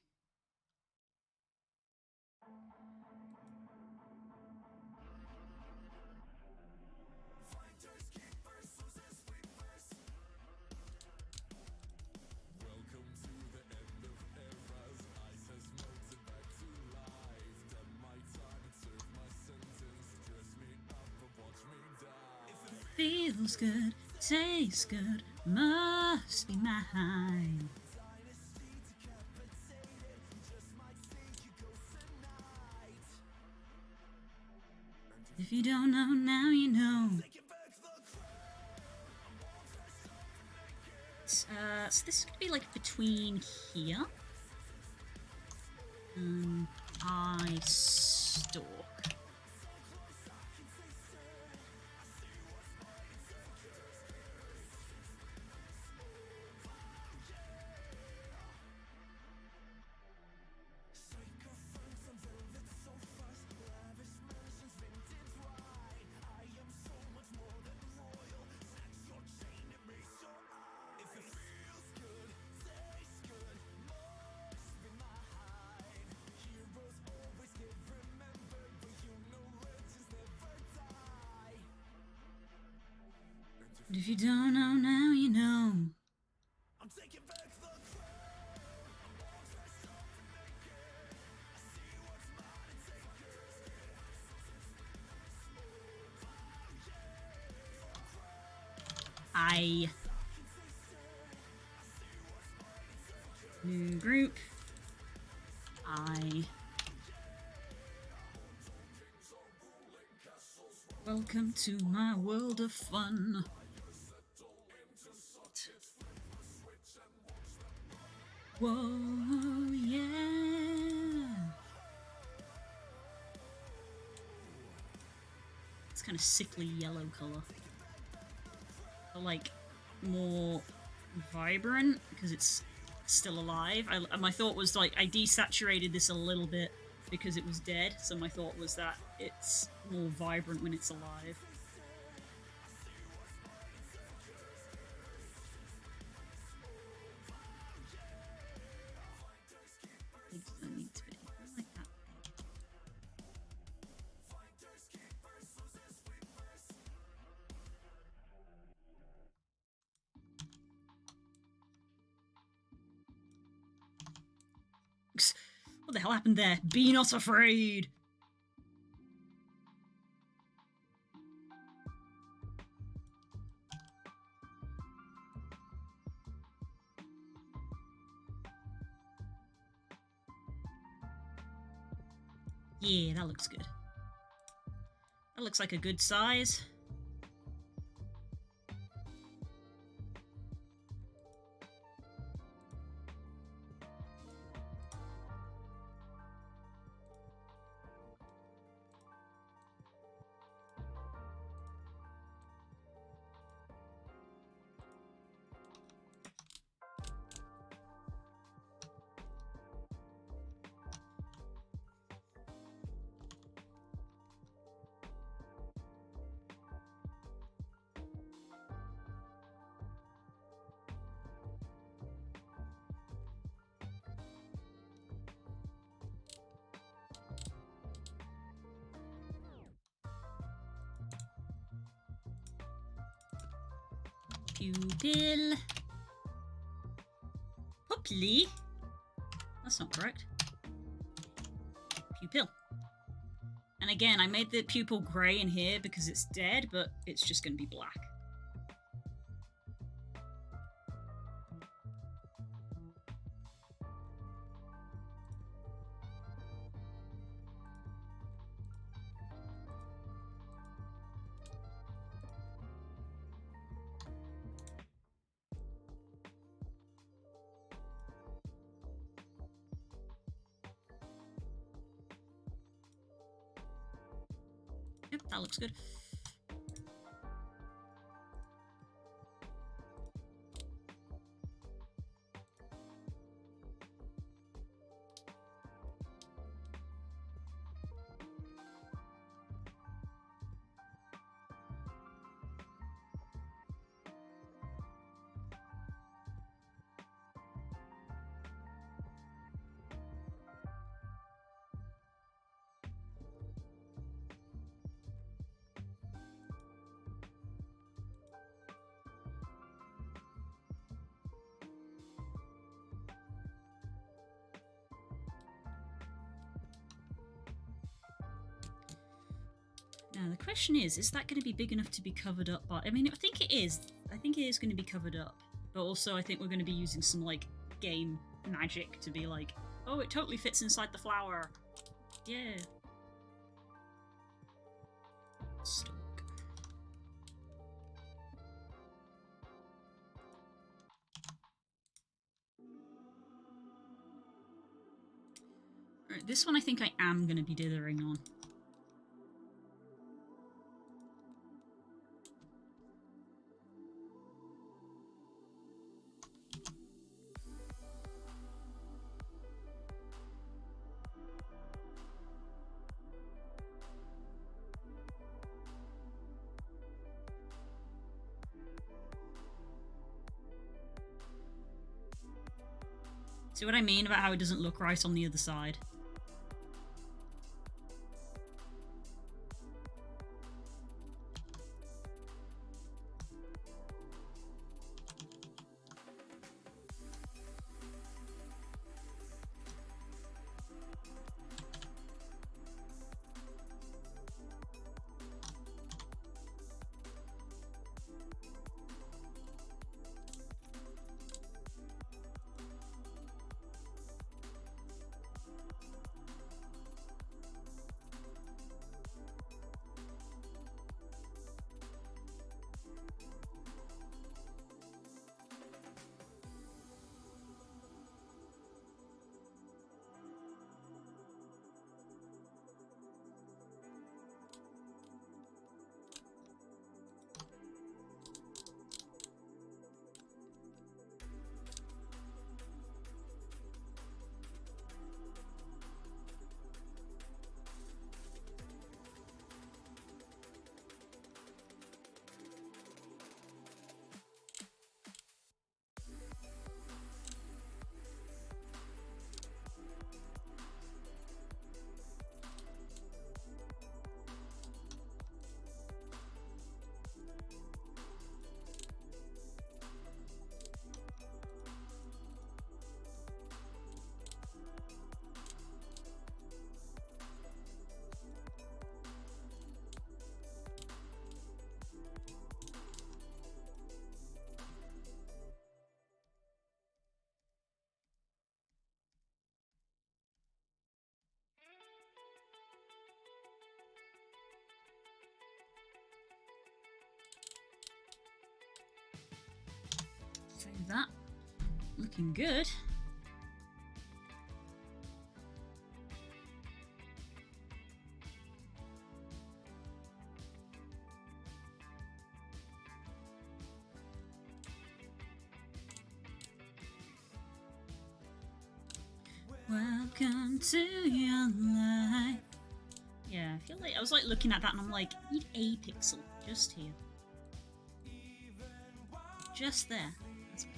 Feels good, tastes good, must be mine. If you don't know, now you know. So this could be like between here. I stalk. But if you don't know now, you know. New group. Welcome to my world of fun. Whoa, yeah. It's kind of sickly yellow color. But like more vibrant because it's still alive. My thought was like I desaturated this a little bit because it was dead, so my thought was that it's more vibrant when it's alive. What the hell happened there? Be not afraid! Yeah, that looks good. That looks like a good size. Pupil. Pupli? That's not correct. Pupil. And again, I made the pupil grey in here because it's dead, but it's just going to be black. Yep, that looks good. Now the question is that going to be big enough to be covered up by... I mean, I think it is. I think it is going to be covered up. But also I think we're going to be using some, like, game magic to be like, oh, it totally fits inside the flower. Yeah. Stalk. Alright, this one I think I am going to be dithering on. See what I mean about how it doesn't look right on the other side? With that looking good. Welcome to your life. Yeah, I feel like I was like looking at that and I'm like, I need a pixel just here. Just there. That's better.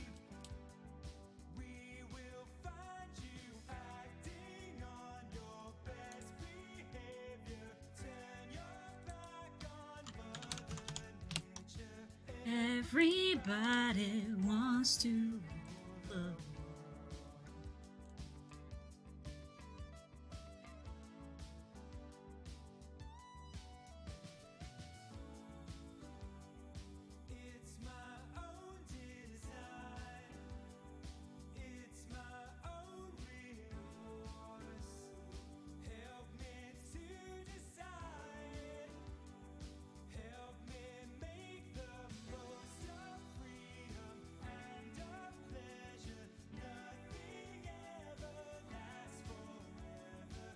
Everybody wants to rule the world. It's my own design. It's my own remorse. Help me to decide. Help me make the most of freedom and of pleasure. Nothing ever lasts forever.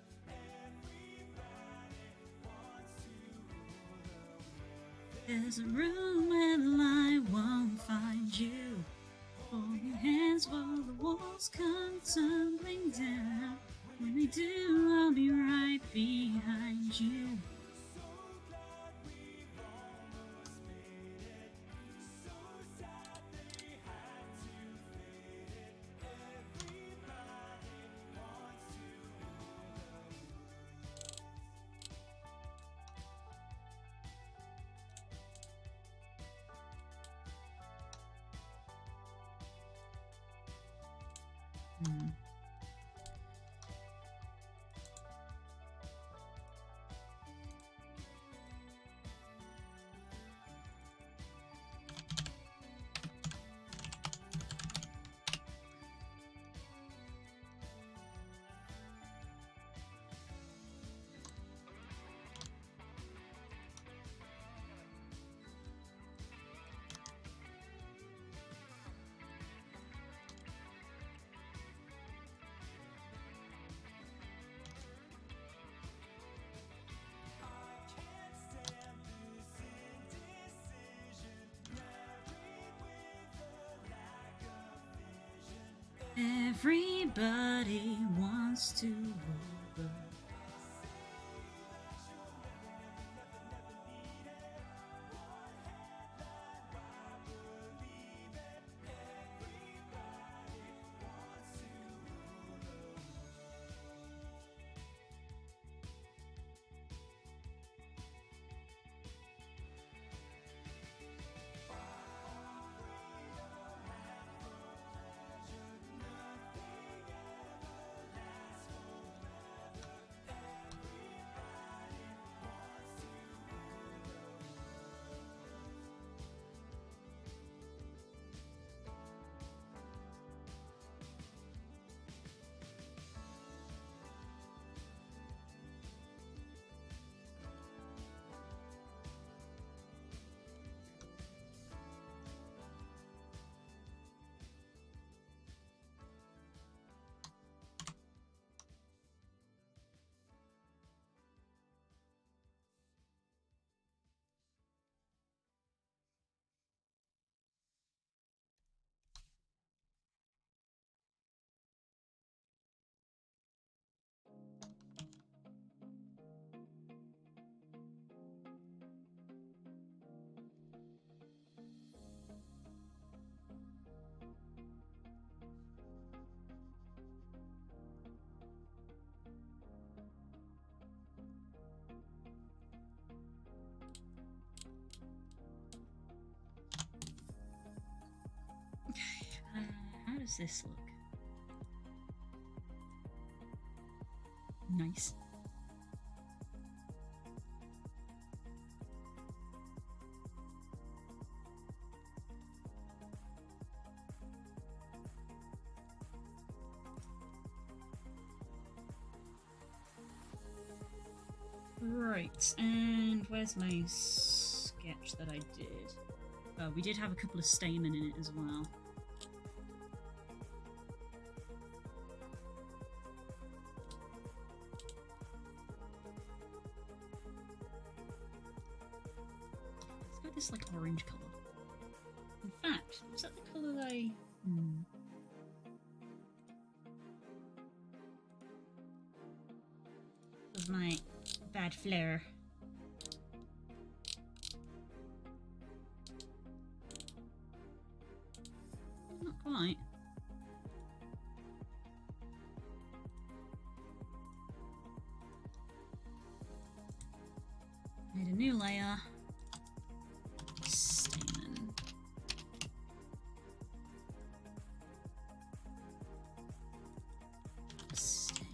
Everybody wants to rule the world. There's a room where the light won't find you. Hold your hands while the walls come tumbling down. When they do, I'll be right behind you. So glad we've almost made it. So sad they had to fade it. Everybody wants to rule the world. Can't stand this indecision. Married with a lack of vision. Everybody wants to rule the world. How does this look? Nice. Right, and where's my sketch that I did? Oh, we did have a couple of stamen in it as well. this like orange colour. In fact, is that the colour they... With my bad flair. Not quite. Made a new layer. Stamen. Stamen.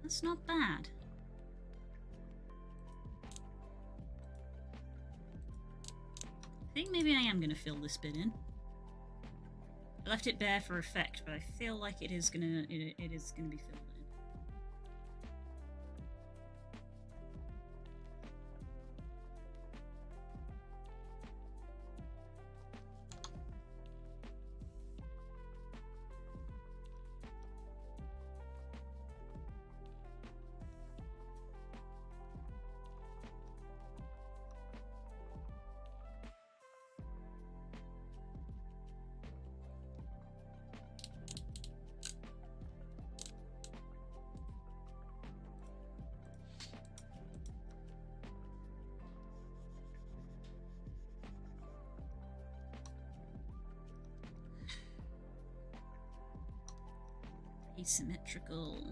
That's not bad. I think maybe I am going to fill this bit in. I left it bare for effect, but I feel like it is gonna be filled in. Asymmetrical.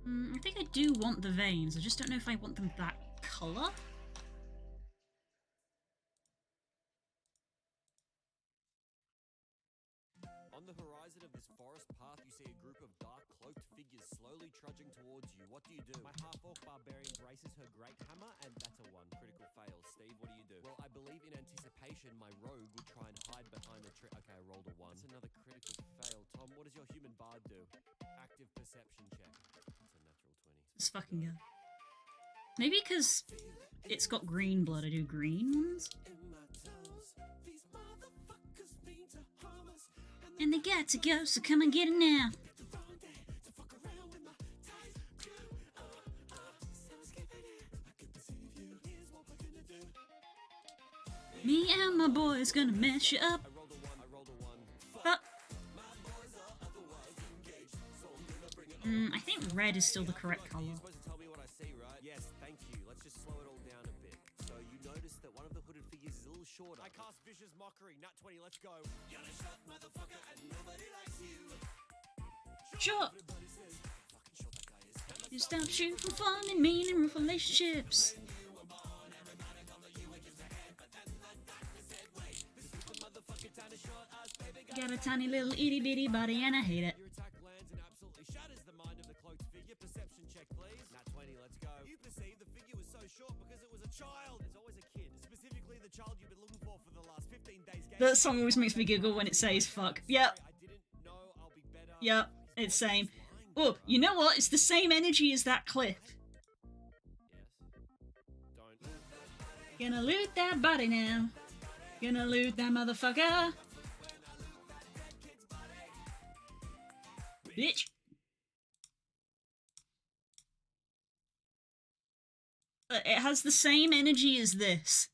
I think I do want the veins. I just don't know if I want them that colour. On the horizon of this forest path, you see a group of dark, cloaked figures slowly trudging towards you. What do you do? My half-orc barbarian braces her great hammer, and that's a 1. Critical fail. Steve, what do you do? Well, I believe in anticipation, my rogue would try and hide behind a tree. Okay, I rolled a 1. That's another critical fail. Tom, what does your human bard do? Active perception check. It's a natural 20. Let's fucking go. Maybe because it's got green blood, I do green ones? In my toes, these motherfuckers be And they got to go, so come and get it now. Me and my boys gonna mess you up. But I think red is still the correct color. You're supposed to tell me what I see, right? Yes, thank you. Let's just slow it all down a bit. So you notice that one of the hooded figures is a little shorter. I cast vicious mockery. Nat 20, let's go. You're a shot, motherfucker, and nobody likes you. Sure. You stop shooting for fun and meaning relationships. Got a tiny little itty bitty body and I hate it. Your attack lands and absolutely shatters the mind of the cloaked figure. Perception check, please. Nat 20, let's go. You perceive the figure was so short because it was a child. There's always a kid, specifically the child you've been looking for the last 15 days. That song always makes me giggle when it says fuck. Yep. I didn't know I'll be better. Yep. It's same. Oh, you know what? It's the same energy as that clip. Yes. Don't. Gonna loot that body now. Gonna loot that motherfucker. Bitch. It has the same energy as this.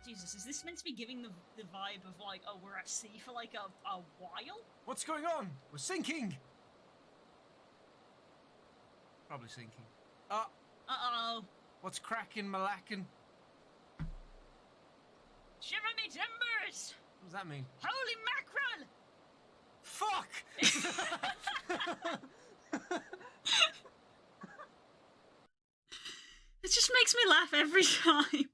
Jesus, is this meant to be giving the vibe of like, oh, we're at sea for like a while? What's going on? We're sinking. Probably sinking. Uh-oh. What's cracking, Malackin? Shiver me timbers! What does that mean? Holy mackerel! Fuck! It just makes me laugh every time.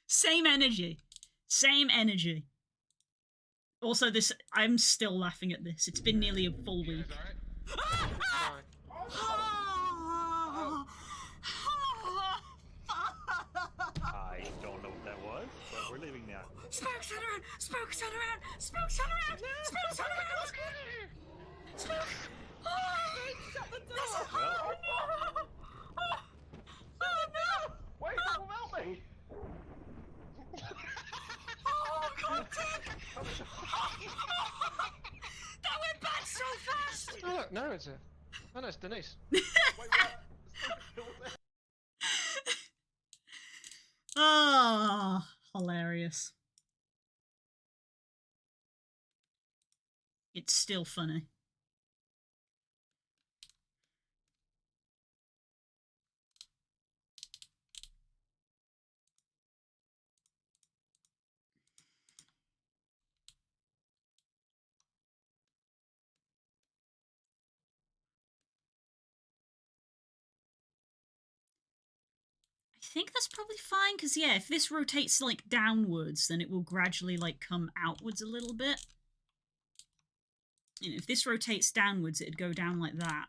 Same energy. Same energy. Also, this, I'm still laughing at this. It's been nearly a full week. I don't know what that was, but we're leaving now. Spokes turn around! Spokes turn around! Spokes turn around! Spokes turn around! Spokes! Shut the door! Oh no! Oh no! Wait, don't help me! Oh god damn! That went bad so fast! Oh, no, it's a... Oh, no, it's Denise. Oh, hilarious. It's still funny. I think that's probably fine, because yeah, if this rotates like downwards, then it will gradually like come outwards a little bit. You know, if this rotates downwards, it'd go down like that.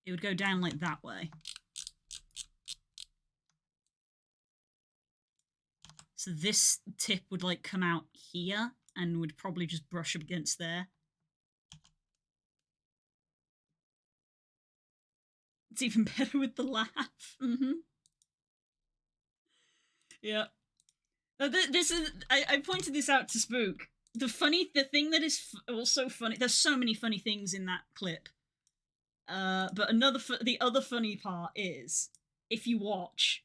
It would go down like that way. So this tip would like come out here and would probably just brush up against there. It's even better with the laugh. Yeah. This is. I pointed this out to Spook. The thing that is also funny. There's so many funny things in that clip. But the other funny part is, if you watch,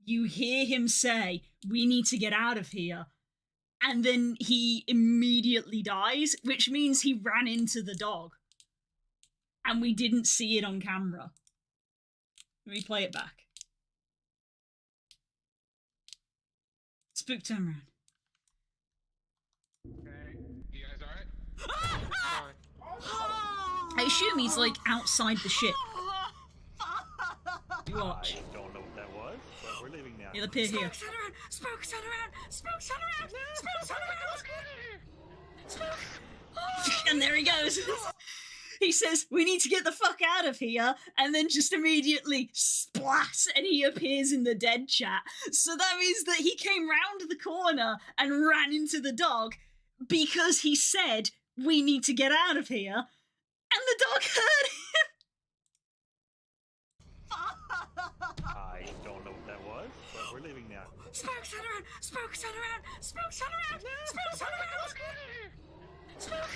you hear him say, "We need to get out of here," and then he immediately dies, which means he ran into the dog. And we didn't see it on camera. Let me play it back. Spook, turn around. Okay, you guys alright? I assume he's like outside the ship. You watch. I don't know what that was, but we're leaving now. He'll appear here. Turn around! Spook, turn around! Spook, turn around! Spook, turn around! Spook! And there he goes. He says, "We need to get the fuck out of here," and then just immediately splat, and he appears in the dead chat. So that means that he came round the corner and ran into the dog because he said, "We need to get out of here," and the dog heard him. I don't know what that was, Spook, turn around! Spook, turn around! Spook, turn around! Spook, turn around! Spook!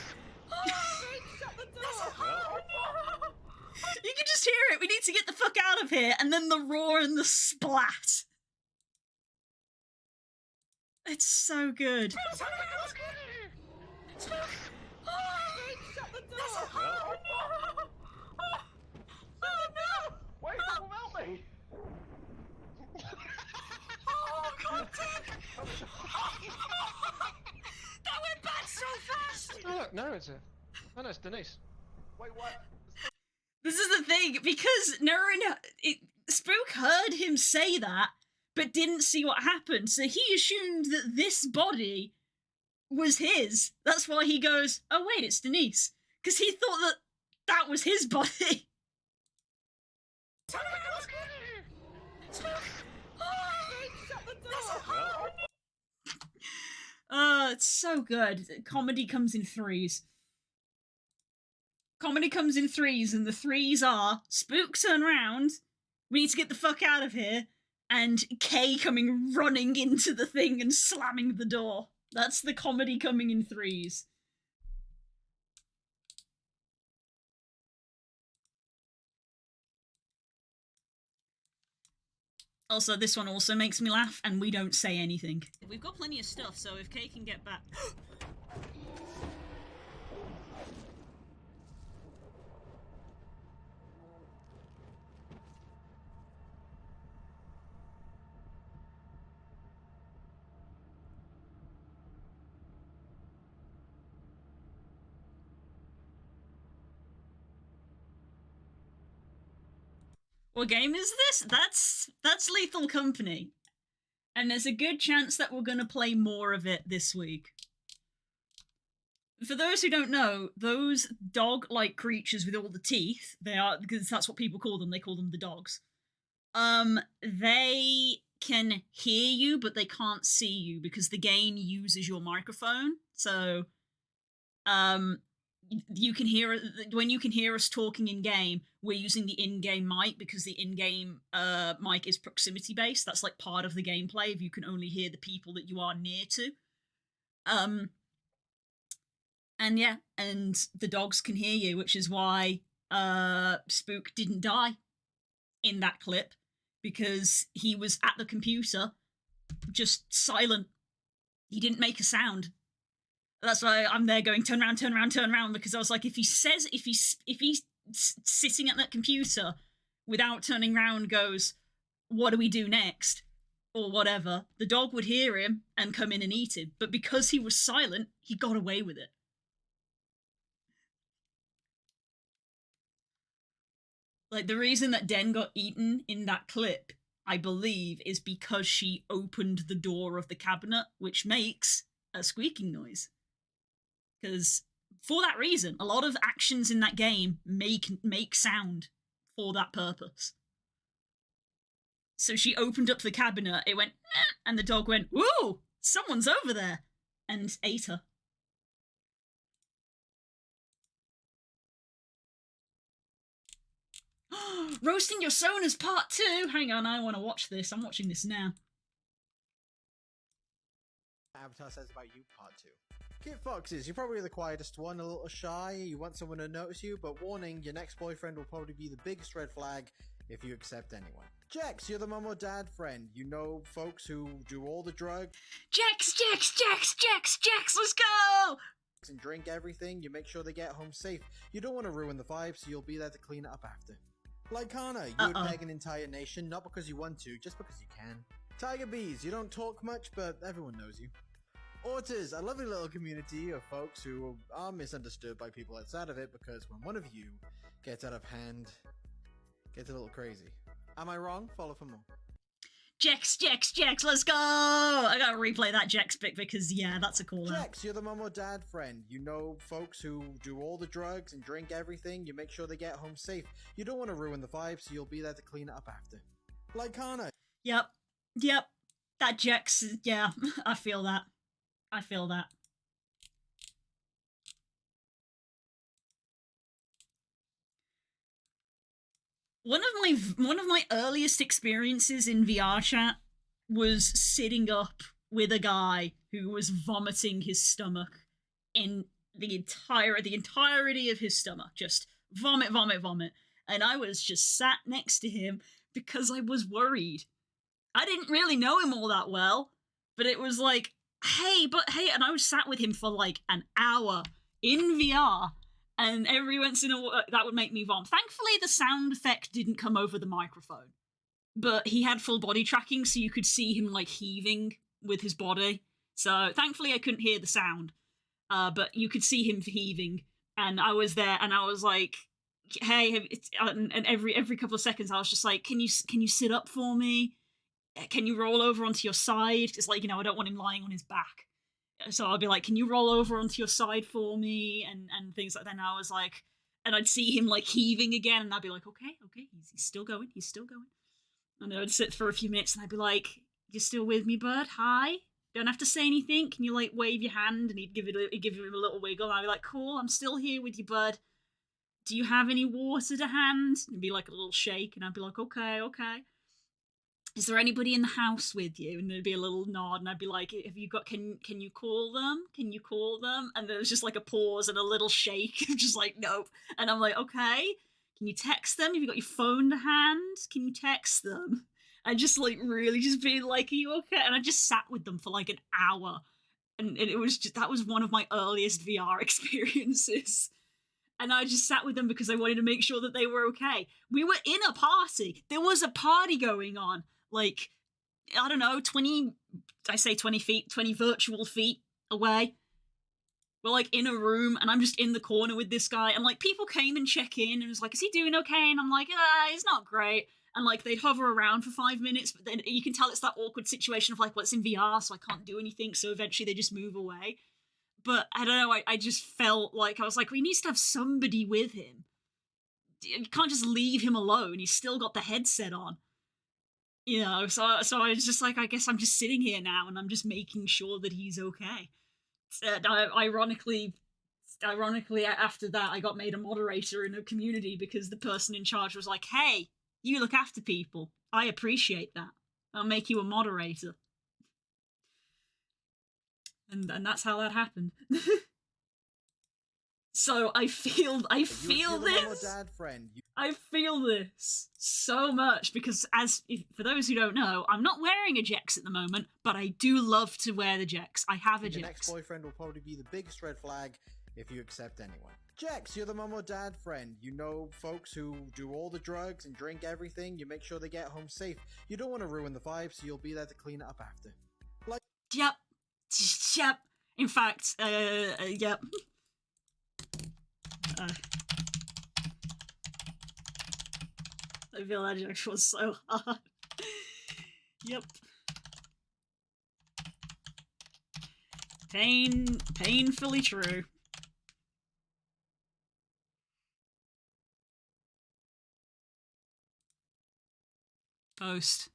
Shut the door! You can just hear it. We need to get the fuck out of here. And then the roar and the splat. It's so good. Spook, turn around! Spook! Shut the door! Oh no! Why are you talking about me? Oh god damn! That went bad so fast! Oh look, narrator. Oh no, it's Denise. Wait, what? This is the thing, because Spook heard him say that, but didn't see what happened, so he assumed that this body was his. That's why he goes, oh wait, it's Denise. Because he thought that that was his body. Turn around! Spook! Shut the door! Oh, it's so good. Comedy comes in threes. Comedy comes in threes, and the threes are Spook turn around, we need to get the fuck out of here, and Kay coming running into the thing and slamming the door. That's the comedy coming in threes. Also, this one also makes me laugh, and we don't say anything. We've got plenty of stuff, so if Kay can get back... What game is this? That's Lethal Company. And there's a good chance that we're going to play more of it this week. For those who don't know, those dog-like creatures with all the teeth, they are, because that's what people call them, they call them the dogs. They can hear you, but they can't see you because the game uses your microphone. So, you can hear, when you can hear us talking in game, we're using the in-game mic because the in-game mic is proximity based. That's like part of the gameplay if you can only hear the people that you are near to. And yeah, and the dogs can hear you, which is why Spook didn't die in that clip, because he was at the computer just silent. He didn't make a sound. That's why I'm there going, turn around, turn around, turn around, because I was like, if he's sitting at that computer without turning around goes, what do we do next? Or whatever, the dog would hear him and come in and eat him. But because he was silent, he got away with it. Like, the reason that Den got eaten in that clip, I believe, is because she opened the door of the cabinet, which makes a squeaking noise. Because for that reason, a lot of actions in that game make sound for that purpose. So she opened up the cabinet, it went, and the dog went, "Ooh, someone's over there," and ate her. Roasting Your Sonas Part 2! Hang on, I want to watch this. I'm watching this now. Avatar Says About You Part 2. Kit Foxes, you're probably the quietest one, a little shy, you want someone to notice you, but warning, your next boyfriend will probably be the biggest red flag if you accept anyone. Jex, you're the mum or dad friend, you know folks who do all the drugs Jex, let's go! and drink everything, you make sure they get home safe. You don't want to ruin the vibe, so you'll be there to clean it up after. Like Kana, you would peg an entire nation, not because you want to, just because you can. Tiger Bees, you don't talk much, but everyone knows you. Ortiz, a lovely little community of folks who are misunderstood by people outside of it because when one of you gets out of hand, gets a little crazy. Am I wrong? Follow for more. Jex, let's go! I gotta replay that Jex bit because, yeah, that's a call out. Jex, you're the mum or dad friend. You know folks who do all the drugs and drink everything. You make sure they get home safe. You don't want to ruin the vibe, so you'll be there to clean it up after. Like Kana. Yep. That Jex, yeah, I feel that. One of my earliest experiences in VR chat was sitting up with a guy who was vomiting his stomach in the entirety of his stomach. Just vomit, vomit, vomit. And I was just sat next to him because I was worried. I didn't really know him all that well, but it was like, hey, and I was sat with him for like an hour in VR, and every once in a while, that would make me vomit. Thankfully, the sound effect didn't come over the microphone, but he had full body tracking, so you could see him like heaving with his body. So thankfully, I couldn't hear the sound, but you could see him heaving, and I was there, and I was like, hey, and every couple of seconds, I was just like, can you sit up for me? Can you roll over onto your side? It's like, I don't want him lying on his back. So I'll be like, can you roll over onto your side for me? And things like that. And I was like, and I'd see him like heaving again, and I'd be like, okay, he's still going. And I'd sit for a few minutes, and I'd be like, you still with me, bud? Hi? Don't have to say anything. Can you like wave your hand? And he'd give him a little wiggle, and I'd be like, cool, I'm still here with you, bud. Do you have any water to hand? And it'd be like a little shake, and I'd be like, okay. Is there anybody in the house with you? And there'd be a little nod, and I'd be like, have you got, can you call them? Can you call them? And there was just like a pause and a little shake, just like, nope. And I'm like, okay, can you text them? Have you got your phone to hand? Can you text them? And just like really just being like, are you okay? And I just sat with them for like an hour. And it was just, that was one of my earliest VR experiences. And I just sat with them because I wanted to make sure that they were okay. We were in a party. There was a party going on. Like, I don't know, 20 feet, 20 virtual feet away. We're like in a room, and I'm just in the corner with this guy, and like people came and check in and was like, is he doing okay? And I'm like, he's not great. And like they'd hover around for 5 minutes, but then you can tell it's that awkward situation of like, well, it's in VR, so I can't do anything, so eventually they just move away. But I don't know, I just felt like, I was like, we need to have somebody with him. You can't just leave him alone, he's still got the headset on. So I was just like, I guess I'm just sitting here now, and I'm just making sure that he's okay. Ironically, after that, I got made a moderator in a community because the person in charge was like, hey, you look after people. I appreciate that. I'll make you a moderator. And that's how that happened. So I feel this. Dad friend. I feel this so much because, for those who don't know, I'm not wearing a Jex at the moment, but I do love to wear the Jex. I have a Jex. Your next boyfriend will probably be the biggest red flag if you accept anyone. Jex, you're the mum or dad friend. You know folks who do all the drugs and drink everything. You make sure they get home safe. You don't want to ruin the vibe, so you'll be there to clean it up after. Yep. In fact, yep. I feel that Jex was so hard. Yep. Painfully true. Post.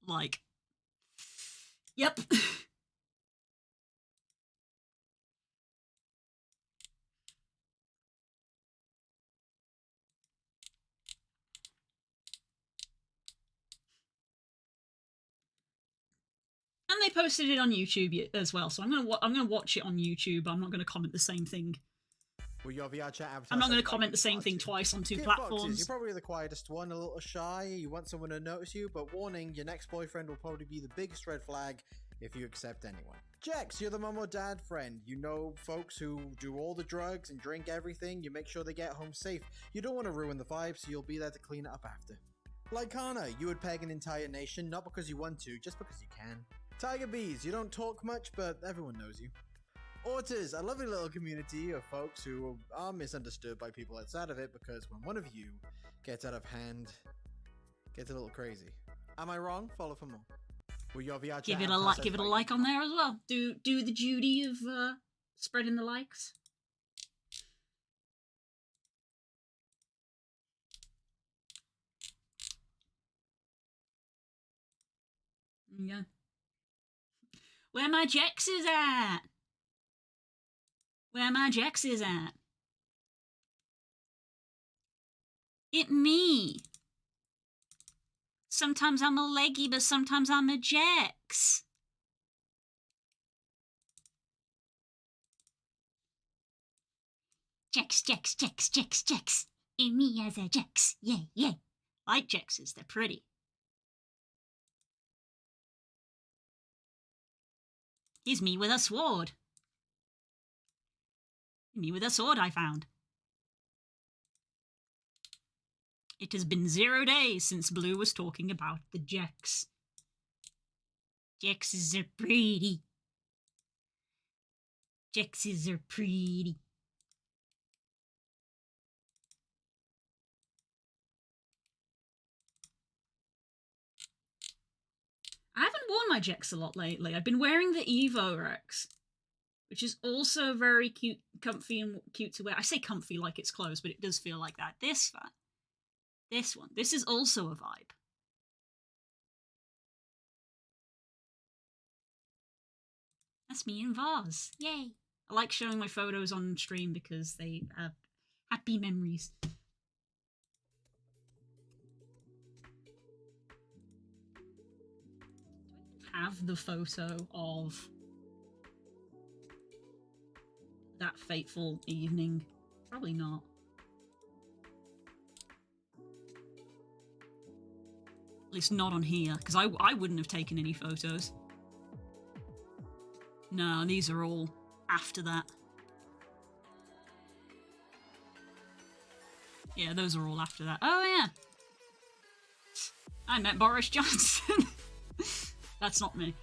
Like. Yep. And they posted it on YouTube as well, so I'm gonna watch it on YouTube. I'm not gonna comment the same thing. Well, your VR chat avatar I'm not gonna says comment the same thing twice on two Kid platforms. Foxes, you're probably the quietest one, a little shy. You want someone to notice you, but warning: your next boyfriend will probably be the biggest red flag if you accept anyone. Jex, you're the mum or dad friend. You know folks who do all the drugs and drink everything. You make sure they get home safe. You don't want to ruin the vibe, so you'll be there to clean it up after. Like Kana, you would peg an entire nation, not because you want to, just because you can. Tiger Bees, you don't talk much, but everyone knows you. Otters, a lovely little community of folks who are misunderstood by people outside of it because when one of you gets out of hand, gets a little crazy. Am I wrong? Follow for more. Well, your VR Give it a like on there as well. Do the duty of spreading the likes. Yeah. Where my Jex is at? Where my Jex is at? It me. Sometimes I'm a leggy, but sometimes I'm a Jex. Jex, Jex, Jex, Jex, Jex. In me as a Jex. Yay, yay. Like Jexes, they're pretty. Here's me with a sword. Me with a sword I found. It has been 0 days since Blue was talking about the Jex. Jexes are pretty. Jexes are pretty. I haven't worn my Jex a lot lately. I've been wearing the Evo Rex, which is also very cute, comfy and cute to wear. I say comfy like it's clothes, but it does feel like that. This one. This is also a vibe. That's me in Vase. Yay. I like showing my photos on stream because they have happy memories. Have the photo of that fateful evening? Probably not. At least not on here, because I wouldn't have taken any photos. No, these are all after that. Yeah, those are all after that. Oh, yeah. I met Boris Johnson. That's not me.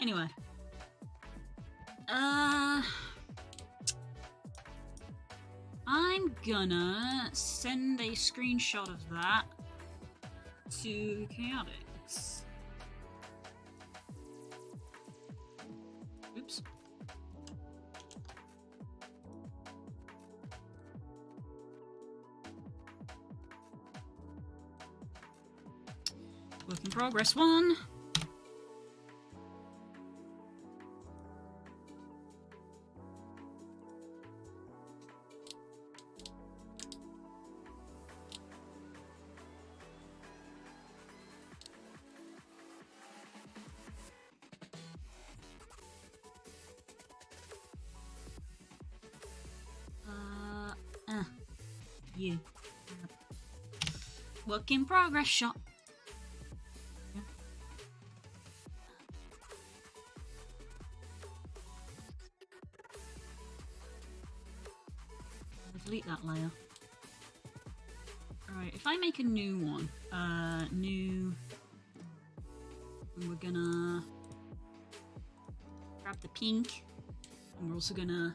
Anyway. I'm gonna send a screenshot of that to Chaotix. Oops. Work in progress 1. Yeah. Work in progress shot. Yeah. Delete that layer. Alright, if I make a new one, new, and we're gonna grab the pink, and we're also gonna,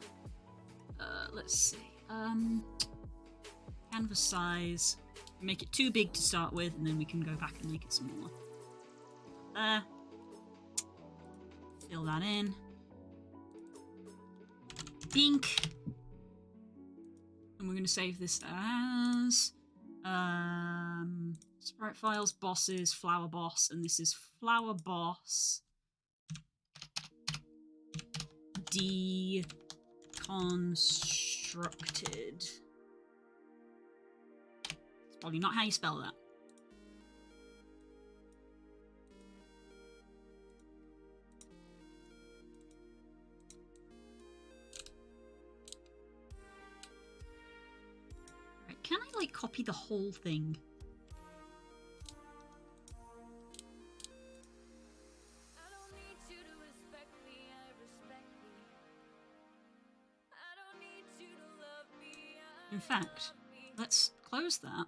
let's see, canvas size, make it too big to start with, and then we can go back and make it smaller. There. Fill that in. Pink. And we're going to save this as sprite files, bosses, flower boss, and this is flower boss deconstructed. Probably not how you spell that. Right, can I, like, copy the whole thing? In fact, let's close that.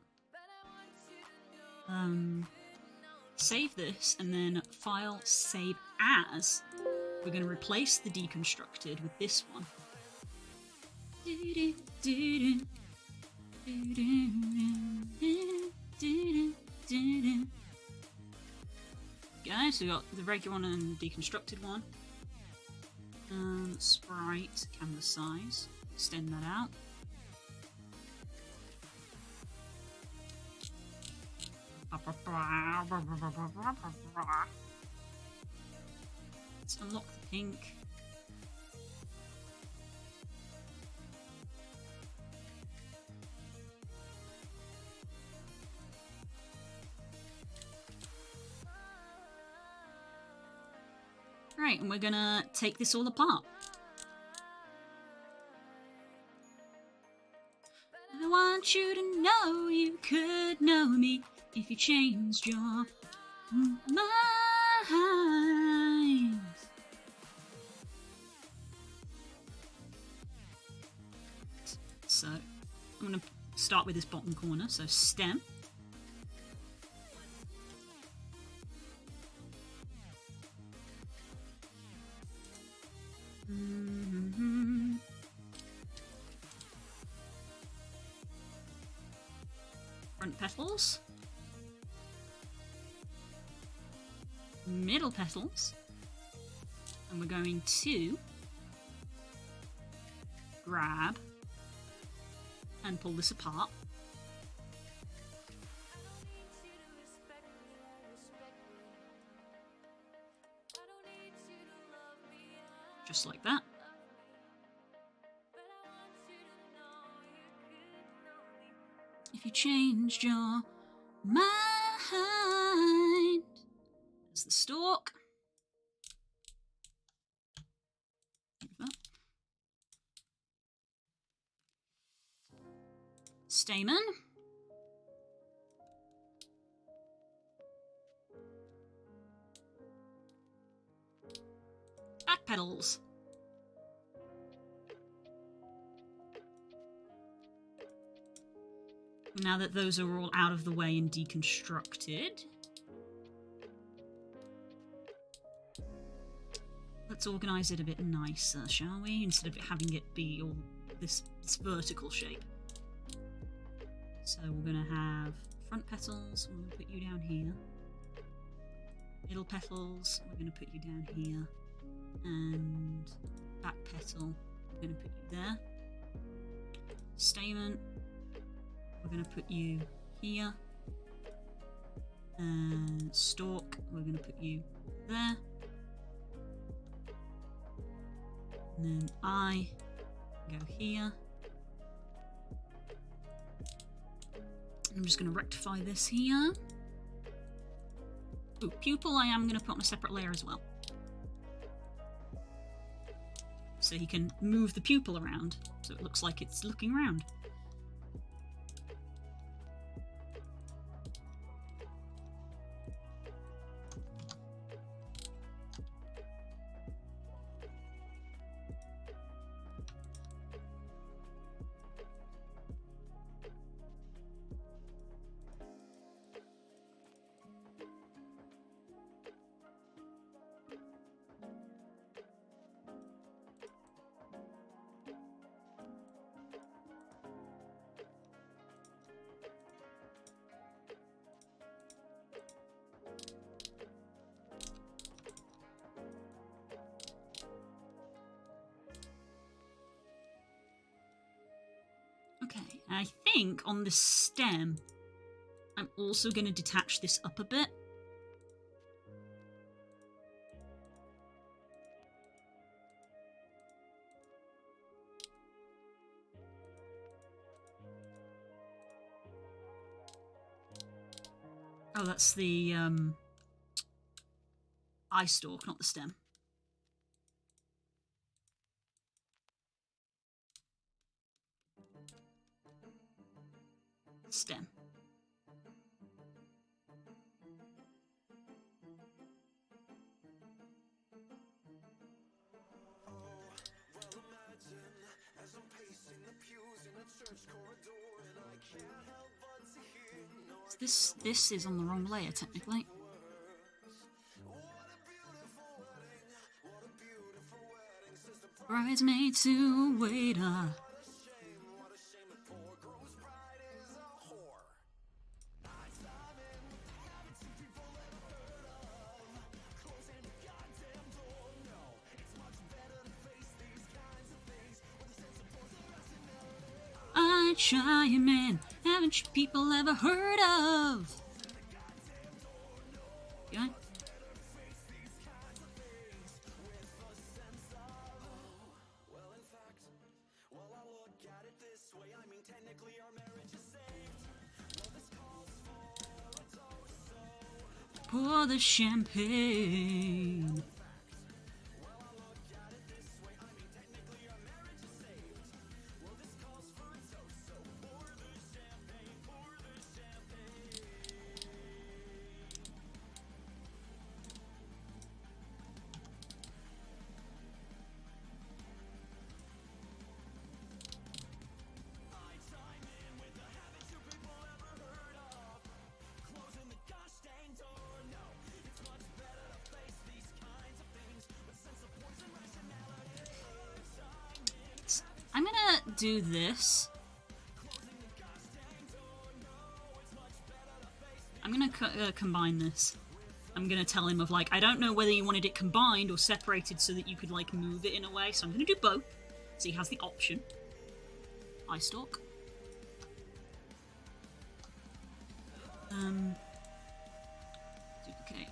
Save this, and then file save as. We're going to replace the deconstructed with this one. Okay, so we got the regular one and the deconstructed one. Sprite, canvas size. Extend that out. Let's unlock the pink. Right, and we're gonna take this all apart. I want you to know you could know me if you changed your mind. So, I'm going to start with this bottom corner. So, stem. Front petals. Middle petals, and we're going to grab and pull this apart. Just like that. If you changed your mind. There's the stalk. Stamen. Back petals. Now that those are all out of the way and deconstructed, let's organise it a bit nicer, shall we? Instead of having it be all this vertical shape. So we're going to have front petals, we're going to put you down here. Middle petals, we're going to put you down here. And back petal, we're going to put you there. Stamen, we're going to put you here. And stalk, we're going to put you there. And then eye, go here. I'm just going to rectify this here. Ooh, pupil I am going to put on a separate layer as well. So he can move the pupil around, so it looks like it's looking around. Okay, I think on the stem, I'm also going to detach this up a bit. Oh, that's the eye stalk, not the stem. Stem. This is on the wrong layer, technically. Bridesmaid to waiter. I chime in. Haven't you people ever heard of? Yeah. Pour the champagne. I'm gonna do this. I'm gonna combine this. I'm gonna tell him of like, I don't know whether you wanted it combined or separated so that you could like move it in a way, so I'm gonna do both. So he has the option. Eye stalk. Duplicate.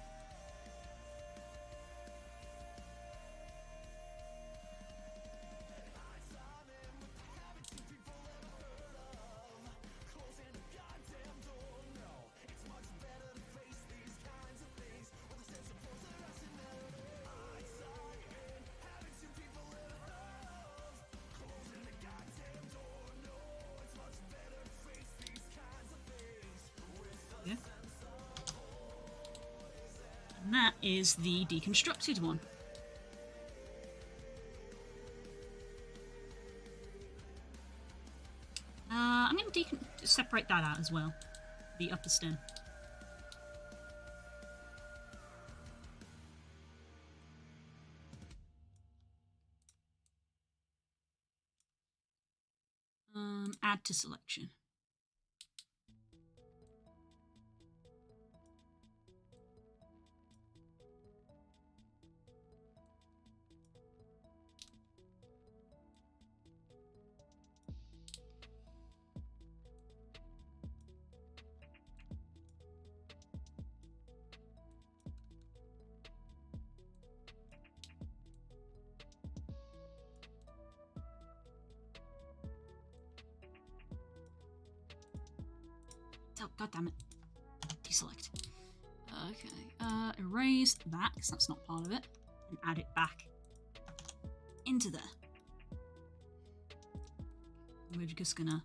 Yeah. And that is the deconstructed one. I'm going to separate that out as well. The upper stem. Add to selection. Oh, God damn it. Deselect. Okay. Erase that, because that's not part of it. And add it back into there. We're just gonna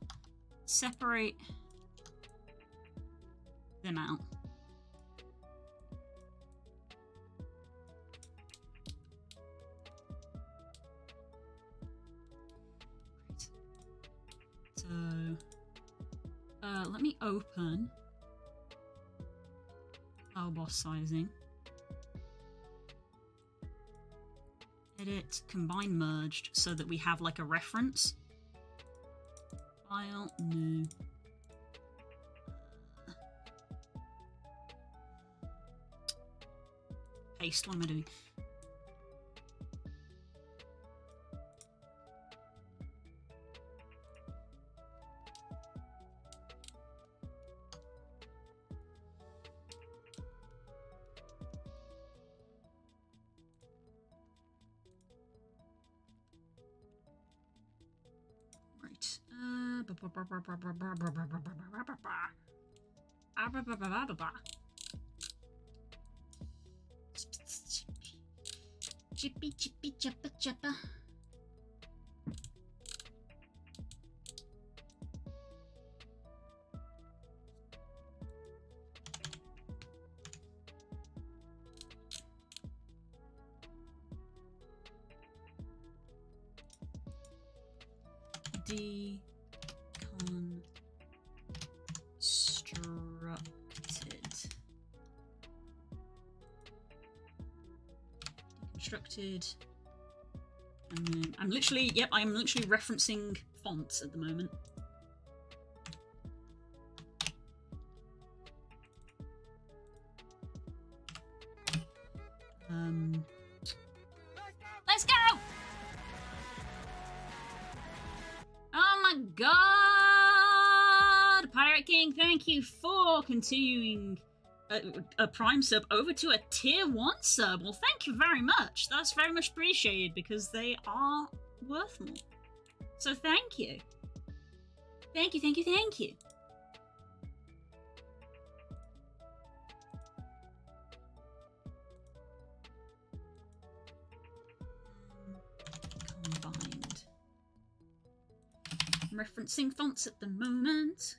separate them out. So, let me open our boss sizing. Edit, combine, merged, so that we have like a reference. File, new. Paste, what am I doing? Chippy chippy chappa chappa. Deconstructed. I'm literally, yep, I'm literally referencing fonts at the moment. Let's go! Oh my god! Pirate King, thank you for continuing a Prime sub over to a Tier 1 sub. Well, thank you very much. That's very much appreciated because they are worth more. So thank you. Thank you, thank you, thank you. Combined. I'm referencing fonts at the moment.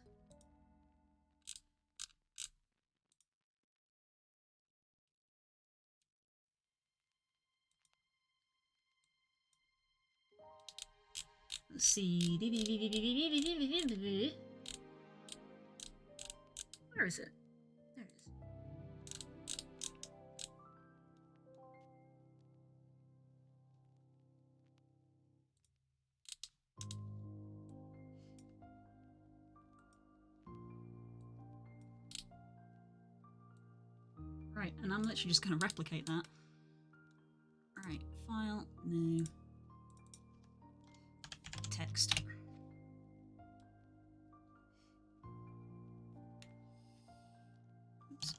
Let's see. Where is it? There it is. Right, and I'm literally just going to replicate that. Right, file, new. Text. Oops.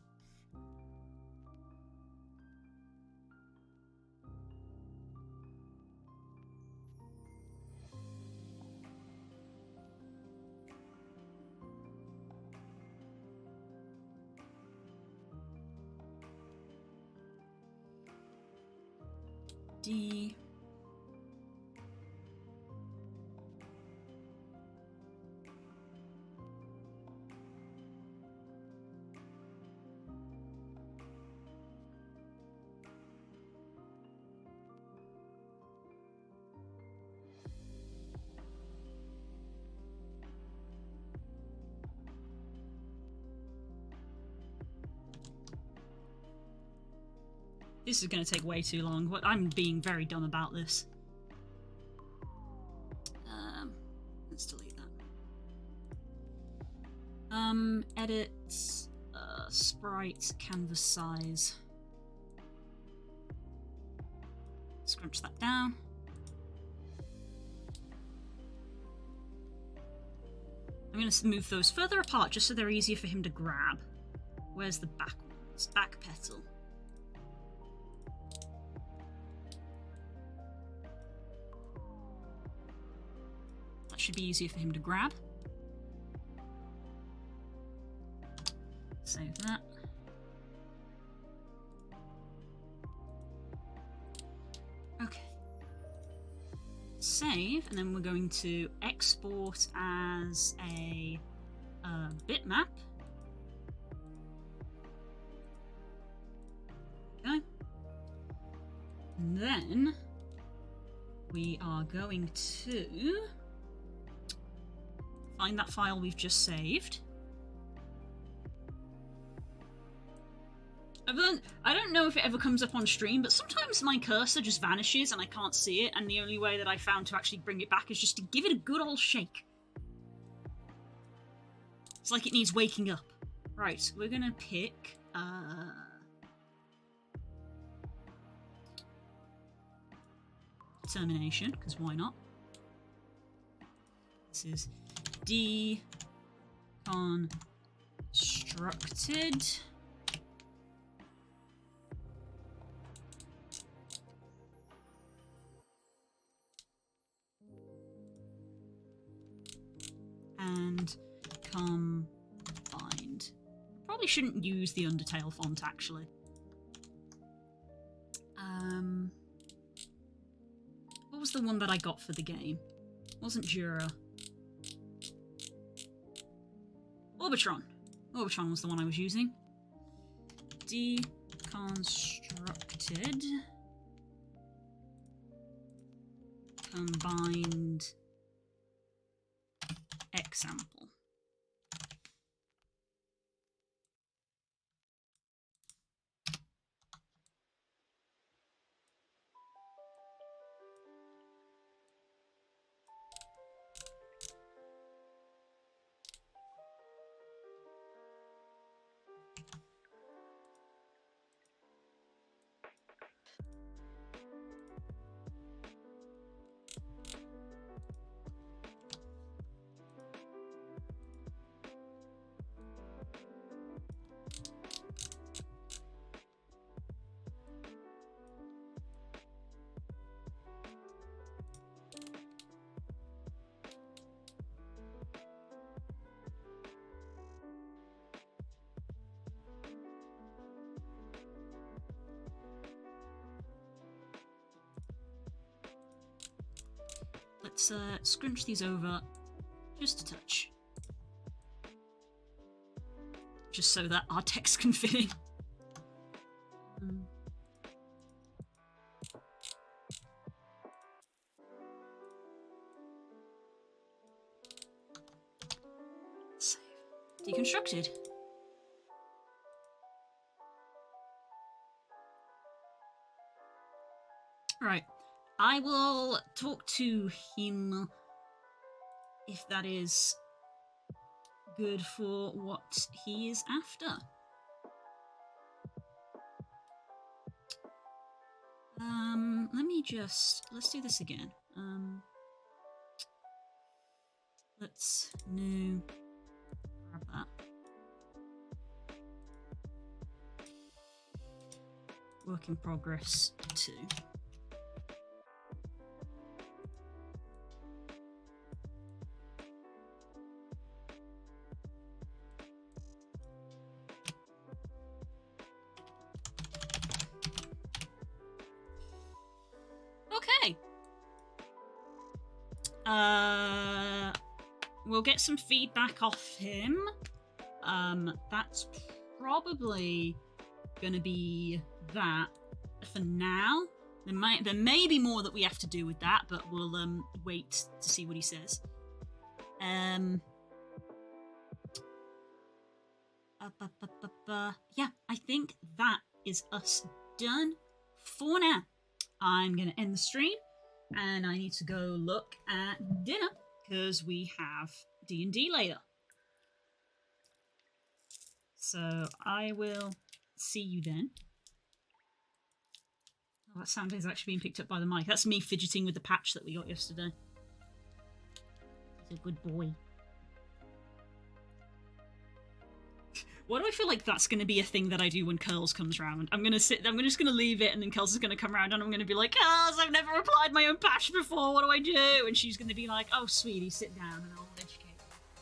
D. This is going to take way too long. I'm being very dumb about this. Let's delete that. Edit, sprite, canvas size. Scrunch that down. I'm going to move those further apart just so they're easier for him to grab. Where's the back ones? Back petal. That should be easier for him to grab. Save that. Okay. Save, and then we're going to export as a bitmap. Okay. And then we are going to find that file we've just saved. I don't know if it ever comes up on stream, but sometimes my cursor just vanishes and I can't see it, and the only way that I found to actually bring it back is just to give it a good old shake. It's like it needs waking up. Right, we're gonna pick determination, because why not? This is deconstructed. And combined. Probably shouldn't use the Undertale font, actually. the one that I got for the game? Wasn't Jura. Orbitron. Orbitron was the one I was using. Deconstructed. Combined example. Let's scrunch these over just a touch. Just so that our text can fit in. Save. Deconstructed. Right. I will talk to him if that is good for what he is after. Let's do this again. Let's grab that. Work in progress 2. Okay. We'll get some feedback off him. That's probably gonna be that for now. There may be more that we have to do with that, but we'll wait to see what he says. Yeah, I think that is us done for now. I'm gonna end the stream, and I need to go look at dinner because we have D&D later. So I will see you then. Oh, that sound is actually being picked up by the mic. That's me fidgeting with the patch that we got yesterday. He's a good boy. Why do I feel like that's going to be a thing that I do when Curls comes round? I'm just going to leave it, and then Curls is going to come round, and I'm going to be like, Curls, I've never applied my own patch before, what do I do? And she's going to be like, oh, sweetie, sit down, and I'll educate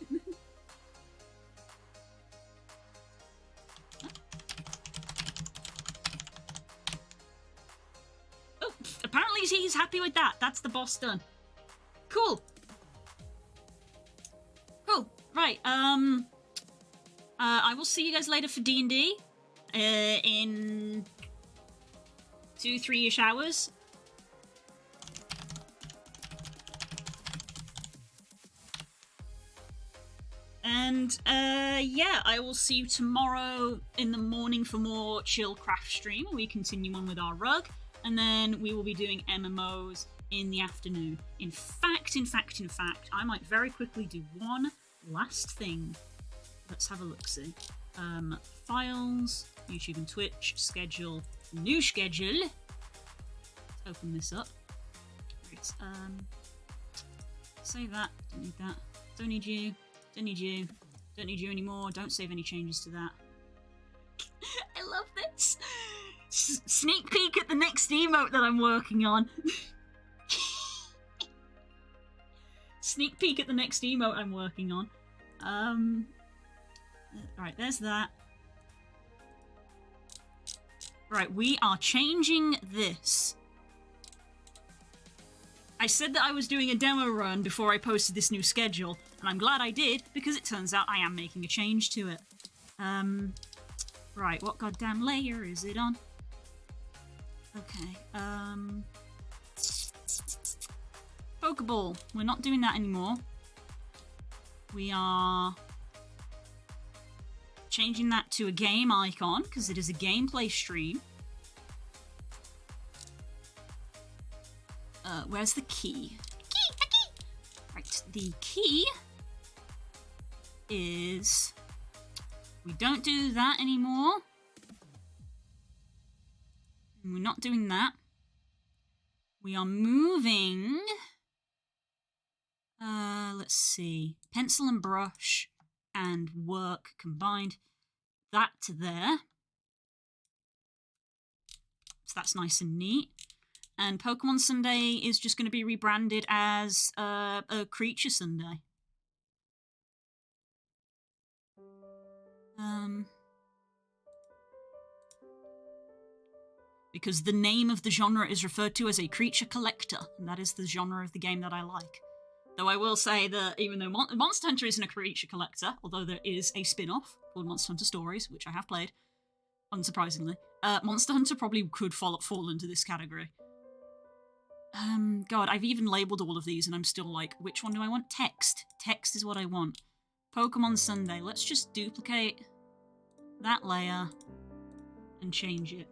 you. Oh, apparently he's happy with that. That's the boss done. Cool. Cool. Right, I will see you guys later for D&D in 2-3-ish hours. And yeah, I will see you tomorrow in the morning for more chill craft stream. We continue on with our rug, and then we will be doing MMOs in the afternoon. In fact, I might very quickly do one last thing. Let's have a look-see. Files, YouTube and Twitch, schedule, new schedule. Let's open this up. Right, save that, don't need that. Don't need you, don't need you, don't need you anymore. Don't save any changes to that. I love this! Sneak peek at the next emote that I'm working on. Sneak peek at the next emote I'm working on. Right, there's that. Right, we are changing this. I said that I was doing a demo run before I posted this new schedule, and I'm glad I did, because it turns out I am making a change to it. Right, what goddamn layer is it on? Okay, Pokeball. We're not doing that anymore. We are changing that to a game icon, because it is a gameplay stream. Where's the key? The key! Right, the key is... We don't do that anymore. We're not doing that. We are moving... let's see. Pencil and brush and work combined. That to there. So that's nice and neat. And Pokemon Sunday is just going to be rebranded as a Creature Sunday. Because the name of the genre is referred to as a creature collector, and that is the genre of the game that I like. Though I will say that even though Monster Hunter isn't a creature collector, although there is a spin-off called Monster Hunter Stories, which I have played, unsurprisingly, Monster Hunter probably could fall into this category. God, I've even labelled all of these and I'm still like, which one do I want? Text. Text is what I want. Pokemon Sunday. Let's just duplicate that layer and change it.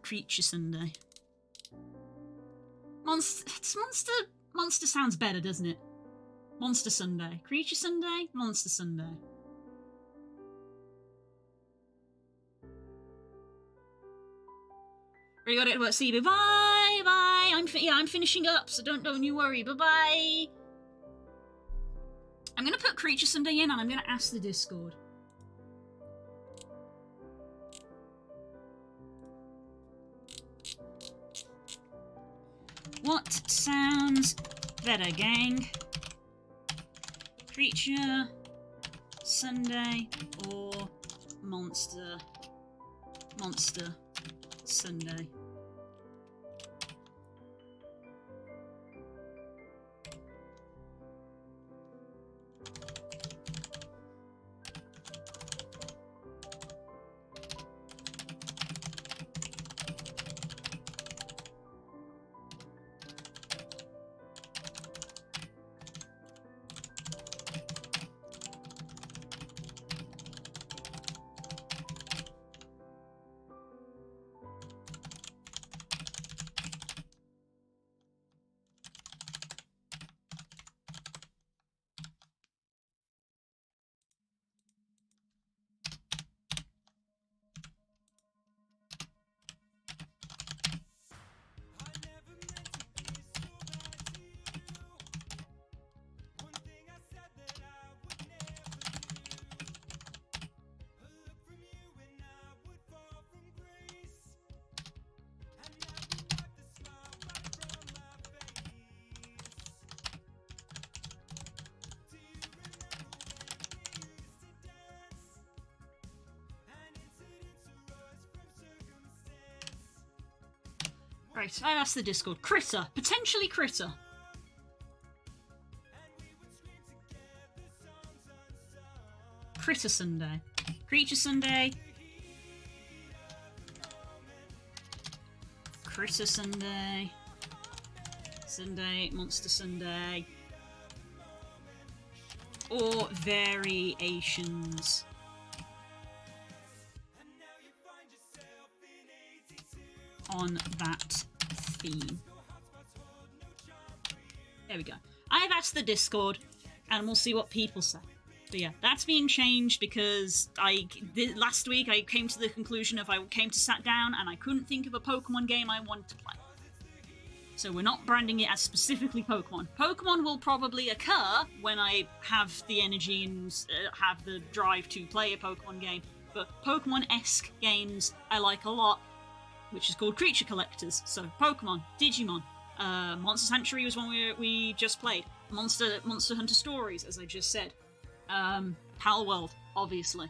Creature Sunday. Monster sounds better, doesn't it? Monster Sunday. Creature Sunday, Monster Sunday. We got it. Well, see, bye bye. I'm finishing up, so don't you worry. Bye bye. I'm gonna put Creature Sunday in, and I'm gonna ask the Discord. What sounds better, gang? Creature Sunday or Monster Sunday? Right, I asked the Discord. Critter. Potentially Critter. Critter Sunday. Creature Sunday. Critter Sunday. Sunday. Monster Sunday. Or variations. On that theme. There we go. I've asked the Discord, and we'll see what people say. But yeah, that's being changed because last week I came to the conclusion of sat down and I couldn't think of a Pokemon game I wanted to play. So we're not branding it as specifically Pokemon. Pokemon will probably occur when I have the energy and have the drive to play a Pokemon game. But Pokemon-esque games I like a lot, which is called Creature Collectors. So Pokemon, Digimon, Monster Sanctuary was one we just played. Monster Hunter Stories, as I just said. Pal World, obviously.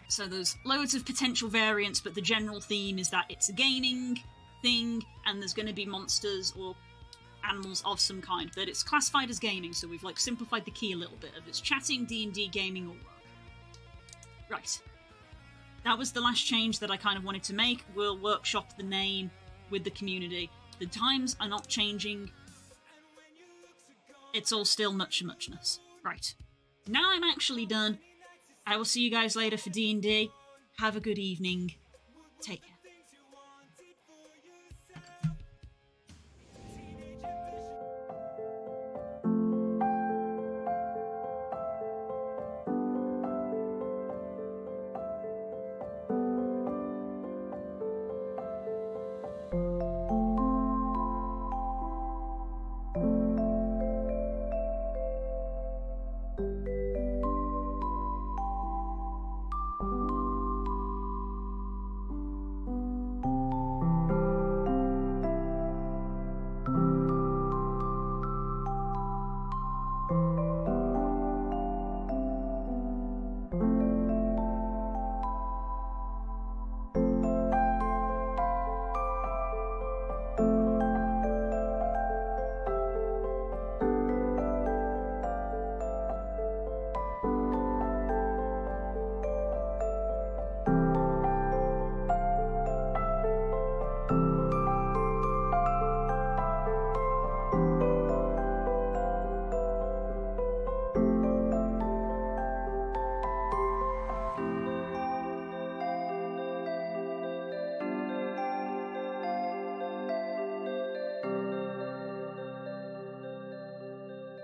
So there's loads of potential variants, but the general theme is that it's a gaming thing, and there's going to be monsters or animals of some kind, but it's classified as gaming, so we've like simplified the key a little bit of it's chatting, D&D, gaming, or work. Right. That was the last change that I kind of wanted to make. We'll workshop the name with the community. The times are not changing. It's all still muchness. Right. Now I'm actually done. I will see you guys later for D&D. Have a good evening. Take care.